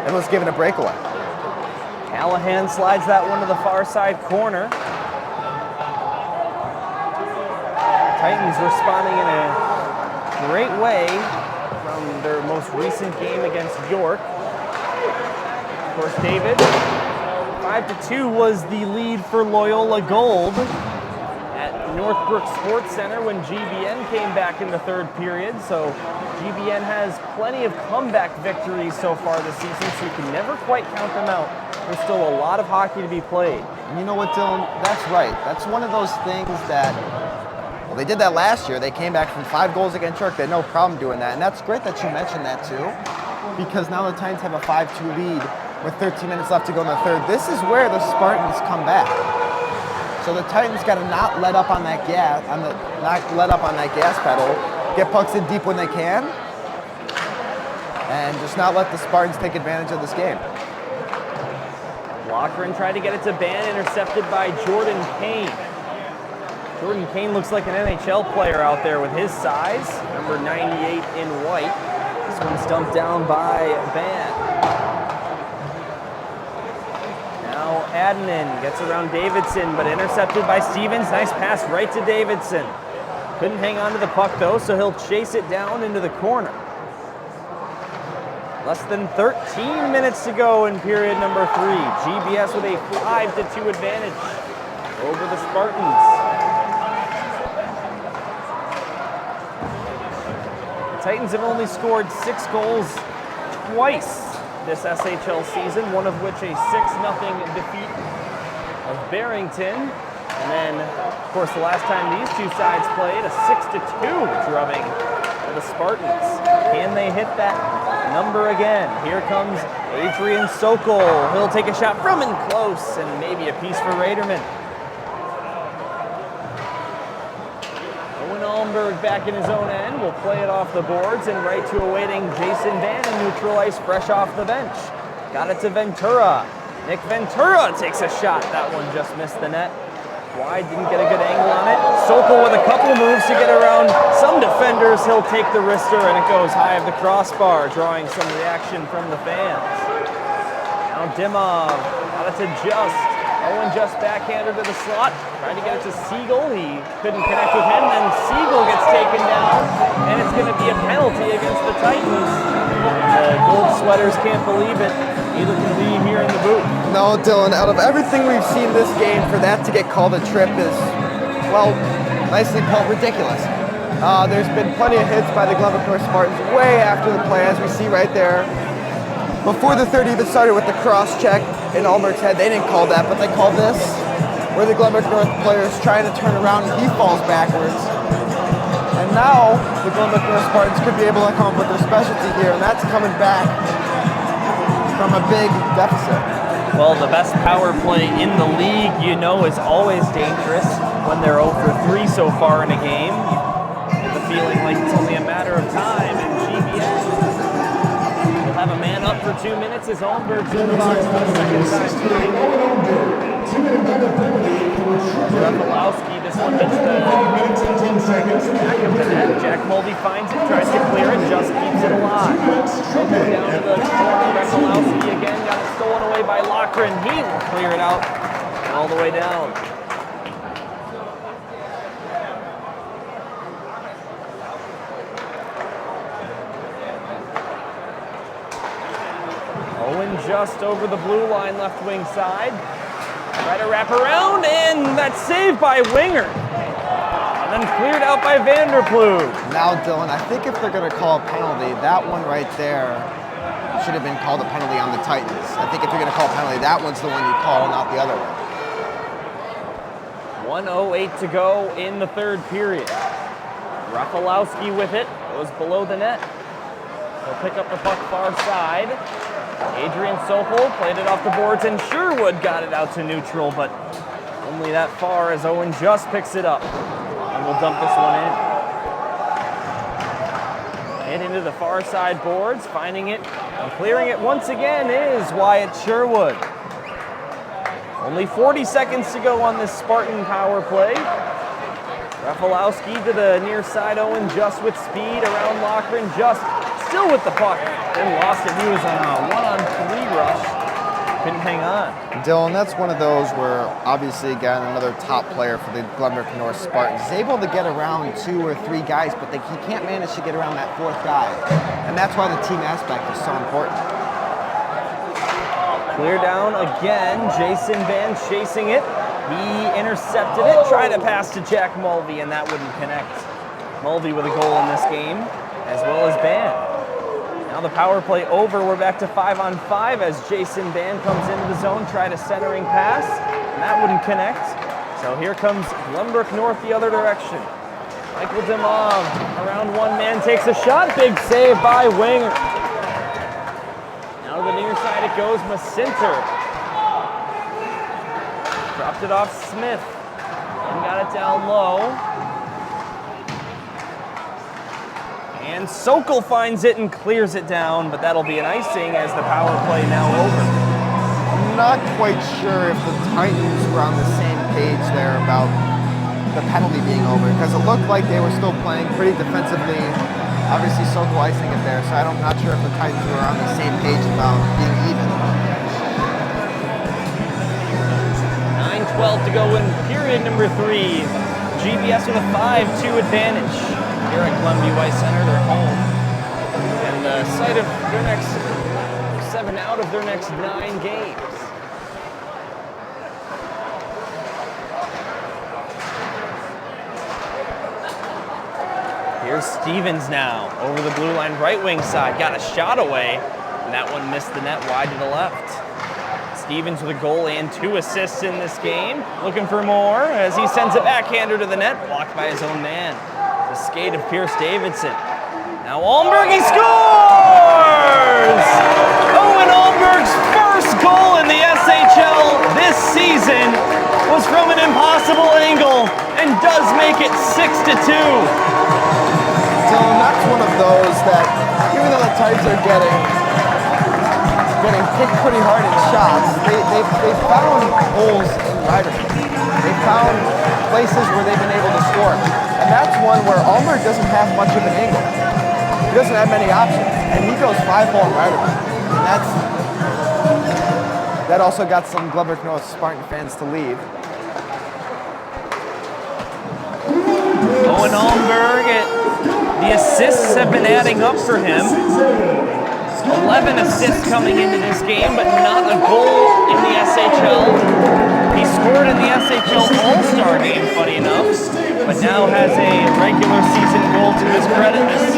Speaker 2: and was given a breakaway.
Speaker 1: Callahan slides that one to the far side corner. Titans responding in a great way from their most recent game against York. Of course, David, 5-2 was the lead for Loyola Gold at Northbrook Sports Center when GBN came back in the third period. So GBN has plenty of comeback victories so far this season, so you can never quite count them out. There's still a lot of hockey to be played.
Speaker 2: And you know what, Dylan? That's right. That's one of those things that, well, they did that last year. They came back from 5 goals against York. They had no problem doing that. And that's great that you mentioned that too, because now the Titans have a 5-2 lead with 13 minutes left to go in the third. This is where the Spartans come back. So the Titans got to not let up on that gas, pedal, get pucks in deep when they can, and just not let the Spartans take advantage of this game.
Speaker 1: Lockren tried to get it to Ban, intercepted by Jordan Kane. Jordan Kane looks like an NHL player out there with his size, number 98 in white. This one's dumped down by Ban. Now Adnan gets around Davidson, but intercepted by Stevens. Nice pass right to Davidson. Couldn't hang on to the puck though, so he'll chase it down into the corner. Less than 13 minutes to go in period number 3. GBS with a 5-2 advantage over the Spartans. Titans have only scored 6 goals twice this SHL season, one of which a 6-0 defeat of Barrington. And then, of course, the last time these two sides played, a 6-2 drubbing of the Spartans. Can they hit that number again? Here comes Adrian Sokol. He'll take a shot from in close, and maybe a piece for Raderman. ALMBURG back in his own end will play it off the boards and right to awaiting Jason Van in neutral ice, fresh off the bench. Got it to Ventura. Nick Ventura takes a shot. That one just missed the net. Wide, didn't get a good angle on it. Sokol with a couple moves to get around some defenders. He'll take the wrister and it goes high of the crossbar, drawing some reaction from the fans. Now DIMOFF got it to Just. Owen Just backhander to the slot, trying to get it to Siegel. He couldn't connect with him, then Siegel gets taken down, and it's going to be a penalty against the Titans. The gold sweaters can't believe it. Neither can we here in the booth.
Speaker 2: No, Dylan, out of everything we've seen this game, for that to get called a trip is, well, nicely put, ridiculous. There's been plenty of hits by the Glenbrook North Spartans way after the play, as we see right there. Before the third even started with the cross-check in ALMBURG's head, they didn't call that, but they called this, where the Glenbrook North player is trying to turn around and he falls backwards. And now, the Glenbrook North Spartans could be able to come up with their specialty here, and that's coming back from a big deficit.
Speaker 1: Well, the best power play in the league, you know, is always dangerous when they're 0 for 3 so far in a game. You get the feeling like it's only a matter of time, and GBS will have a man up for 2 minutes as ALMBURG's in the box for the second time tonight. Rafalowski, this one hits the back of the net. Jack Mulvey finds it, tries to clear it, just keeps it alive. Go down to the corner. Rafalowski again got it stolen away by Lochran. He will clear it out all the way down. Owen Just over the blue line, left wing side. Try to wrap around, and that's saved by Winger. And then cleared out by Vanderploeg.
Speaker 2: Now, Dylan, I think if they're going to call a penalty, that one right there should have been called a penalty on the Titans. I think if you're going to call a penalty, that one's the one you call, not the other one.
Speaker 1: 1:08 to go in the third period. Rafalowski with it, goes below the net. He'll pick up the puck far side. Adrian Sokol played it off the boards, and Sherwood got it out to neutral, but only that far as Owen Just picks it up. And we'll dump this one in. And into the far side boards, finding it and clearing it once again is Wyatt Sherwood. Only 40 seconds to go on this Spartan power play. Rafalowski to the near side, Owen Just with speed around Lochran, Just still with the puck, then lost it. He was on a 1-on-3 rush, couldn't hang on.
Speaker 2: Dylan, that's one of those where obviously, again, another top player for the Glenbrook North Spartans is able to get around 2 or 3 guys, but he can't manage to get around that 4th guy. And that's why the team aspect is so important.
Speaker 1: Clear down again, Jason Van chasing it. He intercepted it, tried to pass to Jack Mulvey, and that wouldn't connect. Mulvey with a goal in this game, as well as Van. Now the power play over, we're back to 5-on-5 as Jason Van comes into the zone, tried a centering pass, and that wouldn't connect. So here comes Glenbrook North the other direction. Michael DIMOFF around one man, takes a shot, big save by Winger. Now to the near side it goes, Macinter. Dropped it off Smith, and got it down low. And Sokol finds it and clears it down, but that'll be an icing as the power play now over.
Speaker 2: I'm not quite sure if the Titans were on the same page there about the penalty being over, because it looked like they were still playing pretty defensively. Obviously, Sokol icing it there, so I'm not sure if the Titans were on the same page about being even.
Speaker 1: 9:12 to go in period number 3. GBS with a 5-2 advantage. Here at Glenview Ice Center, they're home. And the site of their next 7 out of their next 9 games. Here's Stevens now, over the blue line right wing side. Got a shot away, and that one missed the net wide to the left. Stevens with a goal and 2 assists in this game. Looking for more as he sends a backhander to the net, blocked by his own man. The skate of Pierce Davidson. Now ALMBURG, he scores! Owen ALMBURG's first goal in the SHL this season was from an impossible angle and does make it 6-2.
Speaker 2: Dylan, that's one of those that, even though the Titans are getting kicked pretty hard in shots, they found holes in Riderman. They found places where they've been able to score. And that's one where ALMBURG doesn't have much of an angle. He doesn't have many options. And he goes 5-hole in Riderman. And that also got some Glenbrook North Spartan fans to leave.
Speaker 1: Owen ALMBURG, the assists have been adding up for him. 11 assists coming into this game, but not a goal in the SHL. He scored in the SHL All-Star game, funny enough, but now has a regular season goal to his credit this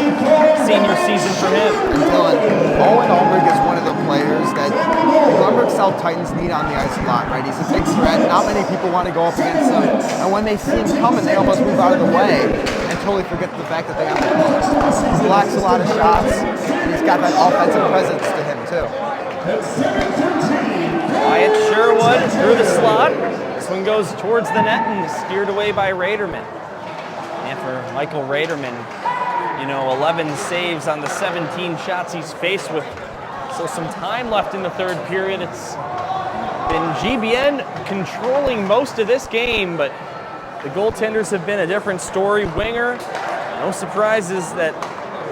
Speaker 1: senior season for him.
Speaker 2: And Dylan, Owen ALMBURG is one of the players that the Glenbrook South Titans need on the ice a lot, right? He's a big threat. Not many people want to go up against him. And when they see him coming, they almost move out of the way and totally forget the fact that they have the ball. He blocks a lot of shots, and he's got that offensive presence to him, too.
Speaker 1: Wyatt Sherwood through the slot. This one goes towards the net and steered away by Raderman. And for Michael Raderman, 11 saves on the 17 shots he's faced with. So some time left in the third period. It's been GBN controlling most of this game, but the goaltenders have been a different story. Winger, no surprises that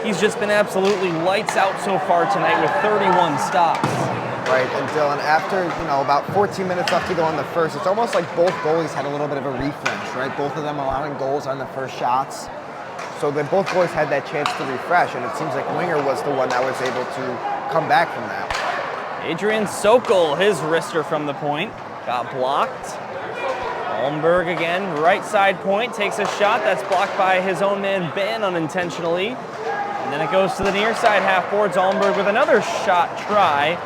Speaker 1: he's just been absolutely lights out so far tonight with 31 stops.
Speaker 2: Right, and Dylan, after, about 14 minutes left to go in the first, it's almost like both goalies had a little bit of a refresh, right? Both of them allowing goals on the first shots. So they both goalies had that chance to refresh, and it seems like Winger was the one that was able to come back from that.
Speaker 1: Adrian SOKOL, his wrister from the point, got blocked. ALMBURG again, right side point, takes a shot. That's blocked by his own man, Ben, unintentionally. And then it goes to the near side half boards. ALMBURG with another shot try.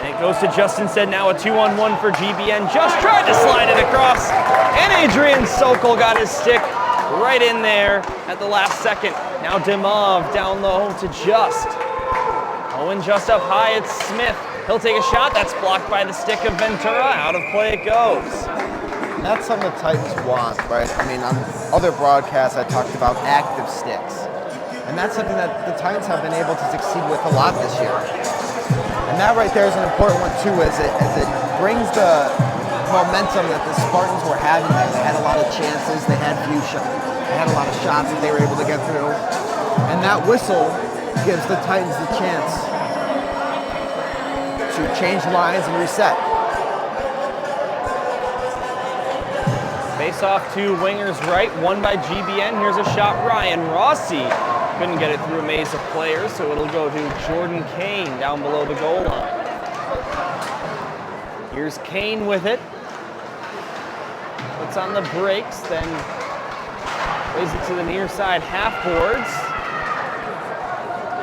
Speaker 1: And it goes to Justin Stead, now a 2-on-1 for GBN. Just tried to slide it across. And Adrian SOKOL got his stick right in there at the last second. Now DIMOFF down low to Just. Owen Just up high, it's Smith. He'll take a shot, that's blocked by the stick of Ventura. Out of play it goes.
Speaker 2: And that's something the Titans want, right? I mean, on other broadcasts I talked about active sticks. And that's something that the Titans have been able to succeed with a lot this year. And that right there is an important one too, as it brings the momentum that the Spartans were having. They had a lot of chances, they had a lot of shots that they were able to get through. And that whistle gives the Titans the chance to change lines and reset.
Speaker 1: Face off to Winger's right, won by GBN. Here's a shot, Ryan Rossi. Couldn't get it through a maze of players, so it'll go to Jordan Kane down below the goal line. Here's Kane with it. Puts on the brakes, then plays it to the near side half boards.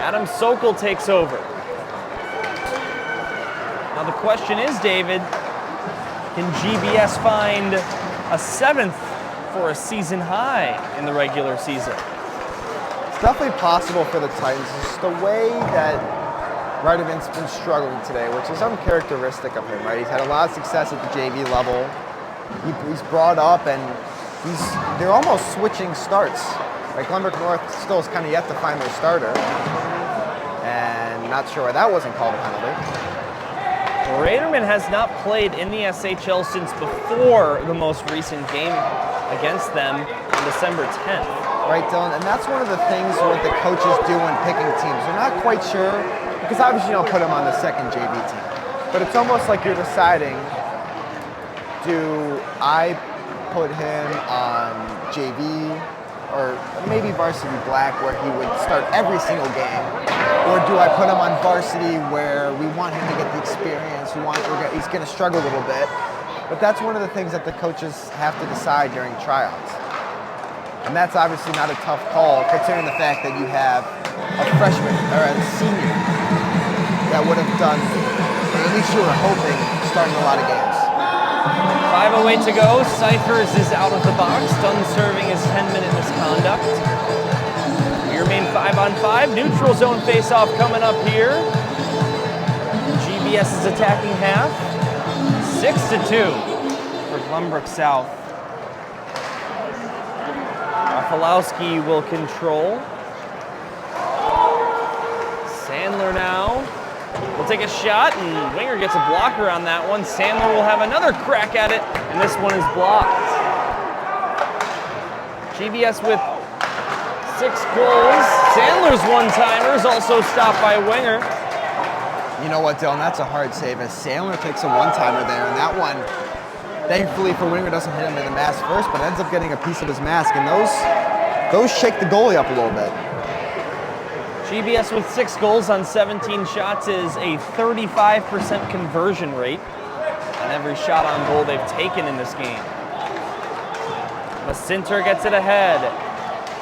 Speaker 1: Adam SOKOL takes over. Now the question is, David, can GBS find a 7th for a season high in the regular season?
Speaker 2: It's definitely possible for the Titans. It's just the way that Riderman's been struggling today, which is uncharacteristic of him, right? He's had a lot of success at the JV level. He's brought up, and they're almost switching starts. Like Glenbrook North still is kind of yet to find their starter, and not sure why that wasn't called a penalty.
Speaker 1: Raderman has not played in the SHL since before the most recent game against them on December 10th.
Speaker 2: Right, Dylan, and that's one of the things what the coaches do when picking teams. They're not quite sure, because obviously you don't put him on the second JV team, but it's almost like you're deciding, do I put him on JV or maybe Varsity Black where he would start every single game, or do I put him on Varsity where we want him to get the experience, he's going to struggle a little bit, but that's one of the things that the coaches have to decide during tryouts. And that's obviously not a tough call, considering the fact that you have a freshman or a senior that would have done, or at least you were hoping, starting a lot of games.
Speaker 1: 5:08 to go. CYPHERS is out of the box. Done serving his 10-minute misconduct. We remain 5-on-5. Neutral zone face-off coming up here. GBS is attacking half. 6-2 for Glenbrook South. Rafalowski will control. Sandler now will take a shot, and Winger gets a blocker on that one. Sandler will have another crack at it, and this one is blocked. GBS with 6 goals. Sandler's one-timer is also stopped by Winger.
Speaker 2: You know what, Dylan? That's a hard save as Sandler takes a one-timer there, and that one, thankfully for Winger, doesn't hit him in the mask first, but ends up getting a piece of his mask, and those shake the goalie up a little bit.
Speaker 1: GBS with 6 goals on 17 shots is a 35% conversion rate on every shot on goal they've taken in this game. Macinter gets it ahead.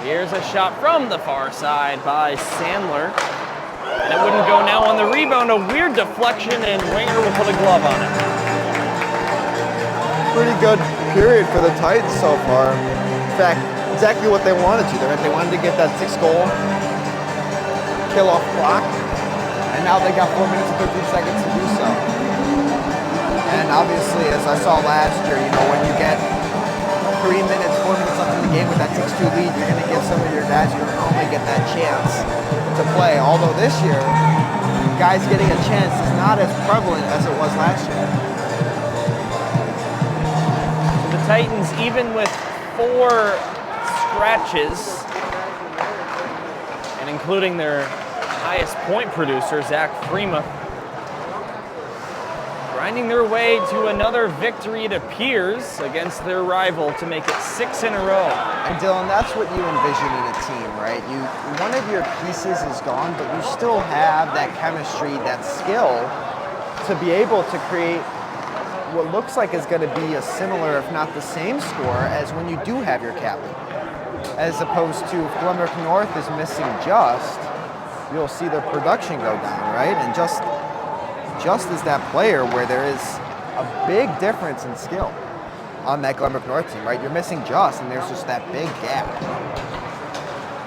Speaker 1: Here's a shot from the far side by Sandler. And it wouldn't go now on the rebound. A weird deflection, and Winger will put a glove on it.
Speaker 2: Pretty good period for the Titans so far. In fact, exactly what they wanted to. They wanted to get that 6th goal, kill off clock, and now they got 4 minutes and 13 seconds to do so. And obviously, as I saw last year, you know, when you get 3 minutes, 4 minutes left in the game with that 6-2 lead, you're going to give some of your guys who don't normally get that chance to play. Although this year, guys getting a chance is not as prevalent as it was last year.
Speaker 1: So the Titans, even with 4 scratches, and including their highest point producer, Zach Freemuth, grinding their way to another victory, it appears, against their rival to make it 6 in a row.
Speaker 2: And Dylan, that's what you envision in a team, right? One of your pieces is gone, but you still have that chemistry, that skill to be able to create what looks like is going to be a similar, if not the same score as when you do have your captain. As opposed to if Glenbrook North is missing Just, you'll see the production go down, right? And Just is that player where there is a big difference in skill on that Glenbrook North team, right? You're missing Just, and there's just that big gap.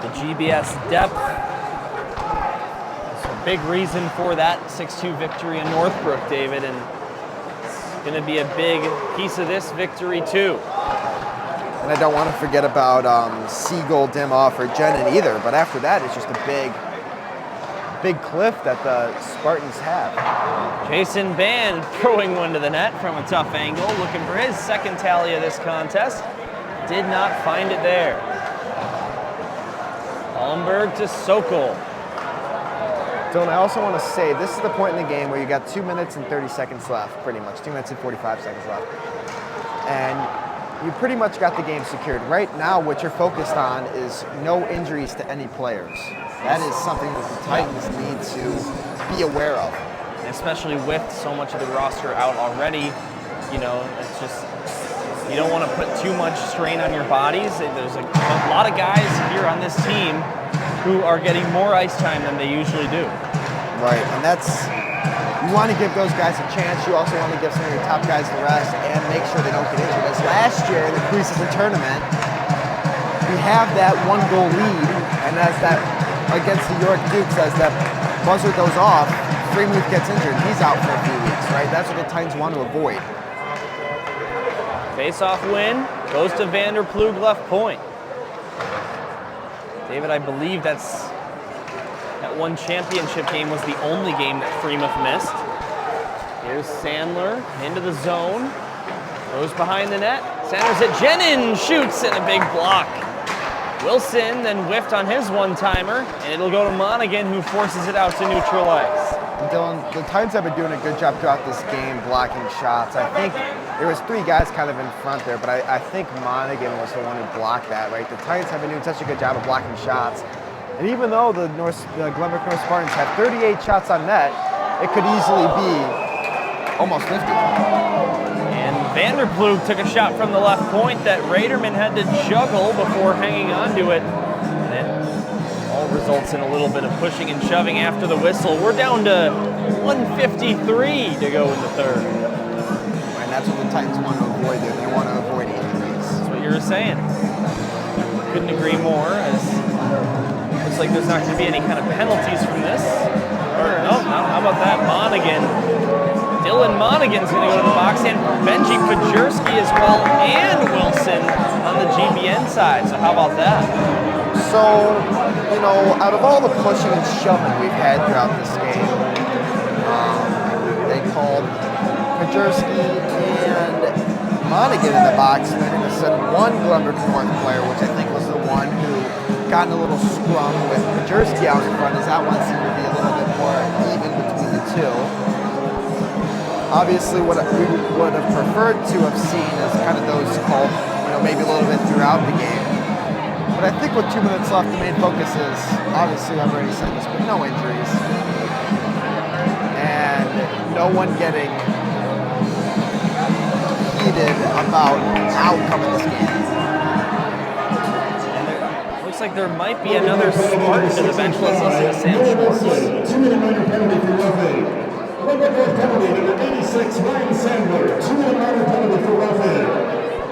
Speaker 1: The GBS depth is a big reason for that 6-2 victory in Northbrook, David, and it's going to be a big piece of this victory too.
Speaker 2: And I don't want to forget about Siegel, DIMOFF, or GENIN either, but after that, it's just a big cliff that the Spartans have.
Speaker 1: Jason Band throwing one to the net from a tough angle, looking for his second tally of this contest. Did not find it there. ALMBURG to SOKOL.
Speaker 2: Dylan, I also want to say, this is the point in the game where you got 2 minutes and 30 seconds left, pretty much. 2 minutes and 45 seconds left. And you pretty much got the game secured. Right now, what you're focused on is no injuries to any players. That is something that the Titans need to be aware of.
Speaker 1: Especially with so much of the roster out already, you know, it's just, you don't want to put too much strain on your bodies. There's a lot of guys here on this team who are getting more ice time than they usually do.
Speaker 2: Right, and that's, you want to give those guys a chance. You also want to give some of your top guys the rest and make sure they don't get injured. As last year in the preseason tournament, we have that 1-goal lead, and as that against the York Dukes, as that buzzer goes off, Freemuth gets injured. He's out for a few weeks, right? That's what the Titans want to avoid.
Speaker 1: Face-off win goes to Vanderploeg left point. David, I believe that one championship game was the only game that Freemuth missed. Here's Sandler into the zone. Goes behind the net. Centers it. GENIN shoots and a big block. Wilson then whiffed on his one-timer, and it'll go to Monaghan, who forces it out to neutral ice.
Speaker 2: Dylan, the Titans have been doing a good job throughout this game blocking shots. I think there was 3 guys kind of in front there, but I think Monaghan was the one who blocked that, right? The Titans have been doing such a good job of blocking shots. And even though the Glenbrook North Spartans have 38 shots on net, it could easily be almost 50.
Speaker 1: And Vanderploeg took a shot from the left point that Raderman had to juggle before hanging on to it. And it all results in a little bit of pushing and shoving after the whistle. We're down to 1:53 to go in the third.
Speaker 2: And that's what the Titans want to avoid there. They want to avoid injuries.
Speaker 1: That's what you were saying. Couldn't agree more, as looks like there's not going to be any kind of penalties from this. Or, no, how about that? Monaghan. Dylan Monaghan's going to go to the box, and Benji Pajerski as well, and Wilson on the GBN side. So how about that?
Speaker 2: So, you know, out of all the pushing and shoving we've had throughout this game, they called Pajerski and Monaghan in the box, and they're going to send one Glenbrook North player, which I think was the one who got in a little scrum with Pajerski out in front, as that one seemed to be a little bit more even between the two. Obviously, what we would have preferred to have seen is kind of those called, you know, maybe a little bit throughout the game. But I think with 2 minutes left, the main focus is, obviously, I've already said this, but no injuries. And no one getting heated about the outcome of this game.
Speaker 1: And looks like there might be another Spartan to the bench. Let's listen to Sam Schwartz.
Speaker 3: 2-minute minor penalty for roughing. Glenbrook North penalty, number 86, Ryan Sandler. 2-minute minor penalty for roughing.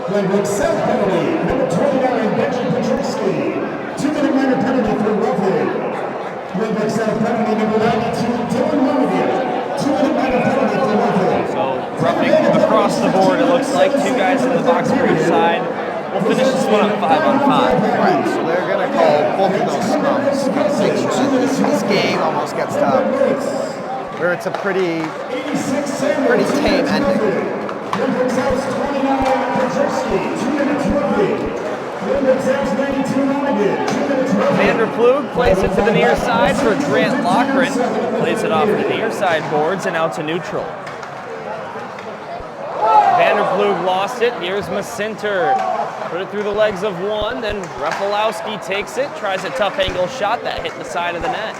Speaker 3: Glenbrook South penalty, number 29, Benji Pajerski. 2-minute minor penalty for roughing. Glenbrook South penalty, number 92, Dylan Monaghan. 2-minute minor penalty for roughing.
Speaker 1: So roughing across the board, it looks like 2 guys in the box for each side. We'll finish this one up 5-on-5.
Speaker 2: Right, so they're going to call both of those scrums. Make sure that this game almost gets to where it's a pretty tame ending.
Speaker 3: Glenbrook South's 29, Pajerski. 2 minutes roughing. Glenbrook South's 92, Monaghan. 2 minutes roughing.
Speaker 1: Vanderploeg plays it to the near side for Grant Loughran. Plays it off the near side boards and out to neutral. Vanderploeg lost it. Here's Macinter. Put it through the legs of one. Then Rafalowski takes it. Tries a tough angle shot that hit the side of the net.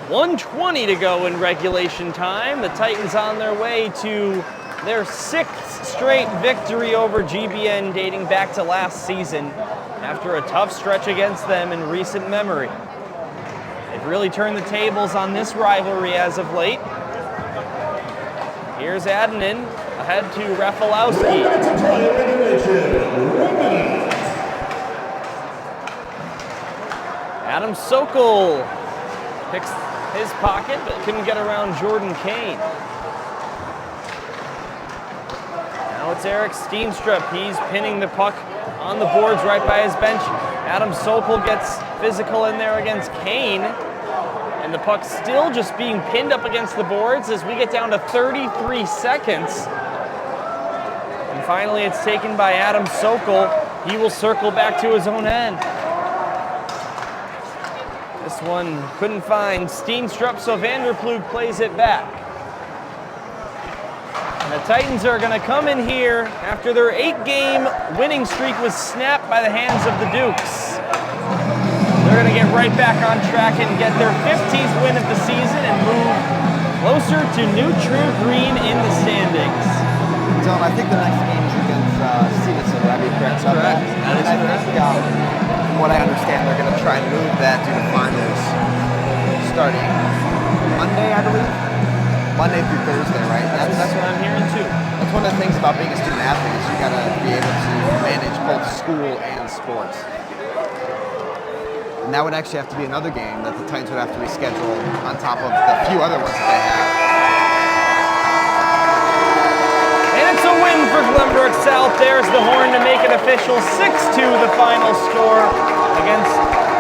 Speaker 1: 1:20 to go in regulation time. The Titans on their way to their 6th straight victory over GBN dating back to last season after a tough stretch against them in recent memory. They've really turned the tables on this rivalry as of late. Here's Adnan ahead to Rafalowski. Adam Sokol picks his pocket, but couldn't get around Jordan Kane. Now it's Eric Steenstrup. He's pinning the puck on the boards right by his bench. Adam Sokol gets physical in there against Kane. And the puck still just being pinned up against the boards as we get down to 33 seconds. And finally it's taken by Adam Sokol. He will circle back to his own end. This one couldn't find Steenstrup, so Vanderploeg plays it back. And the Titans are going to come in here after their 8-game winning streak was snapped by the hands of the Dukes. They're going to get right back on track and get their 15th win of the season and move closer to neutral green in the standings.
Speaker 2: Dylan, I think the next game is against Stevenson, would I be correct?
Speaker 1: That's correct. That is correct.
Speaker 2: From what I understand, they're going to try and move that due to finals starting Monday, I believe? Monday through Thursday, right?
Speaker 1: That's what I'm hearing too.
Speaker 2: That's one of the things about being a student athlete is you got to be able to manage both school and sports. And that would actually have to be another game that the Titans would have to reschedule on top of the few other ones that they have.
Speaker 1: And it's a win for Glenbrook South. There's the horn to make it official. 6-2 the final score against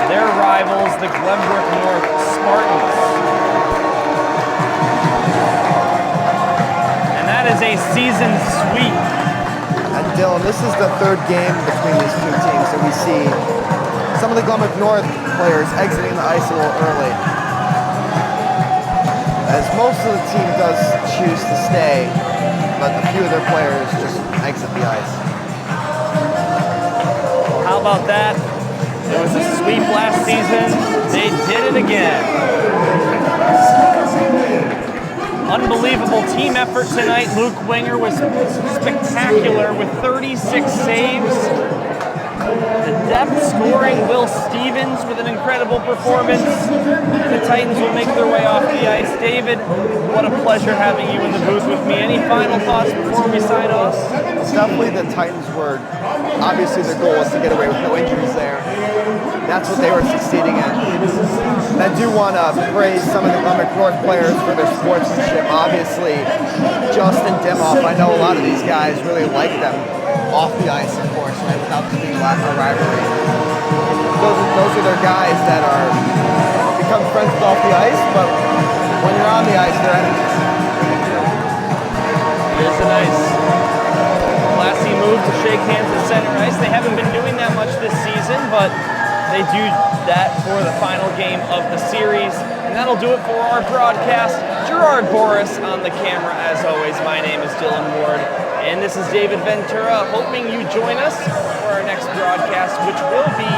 Speaker 1: their rivals, the Glenbrook North Spartans. And that is a season sweep.
Speaker 2: And Dylan, this is the 3rd game between these two teams, so we see some of the Glenbrook North players exiting the ice a little early, as most of the team does choose to stay, but a few of their players just exit the ice.
Speaker 1: How about that? It was a sweep last season. They did it again. Unbelievable team effort tonight. Luke Winger was spectacular with 36 saves. The depth scoring, Will Stevens with an incredible performance. The Titans will make their way off the ice. David, what a pleasure having you in the booth with me. Any final thoughts before we sign off?
Speaker 2: Definitely the Titans were, obviously their goal was to get away with no injuries there. That's what they were succeeding at. And I do want to praise some of the McCourt players for their sportsmanship. Obviously, Justin DIMOFF, I know a lot of these guys really like them off the ice, of course, right, without this being a rivalry. Those are their guys that are become friends with off the ice, but when you're on the ice, they're enemies.
Speaker 1: Here's a nice classy move to shake hands at center ice. They haven't been doing that much this season, but they do that for the final game of the series. And that'll do it for our broadcast. Gerard Boris on the camera as always. My name is Dylan Ward, and this is David Ventura, hoping you join us for our next broadcast, which will be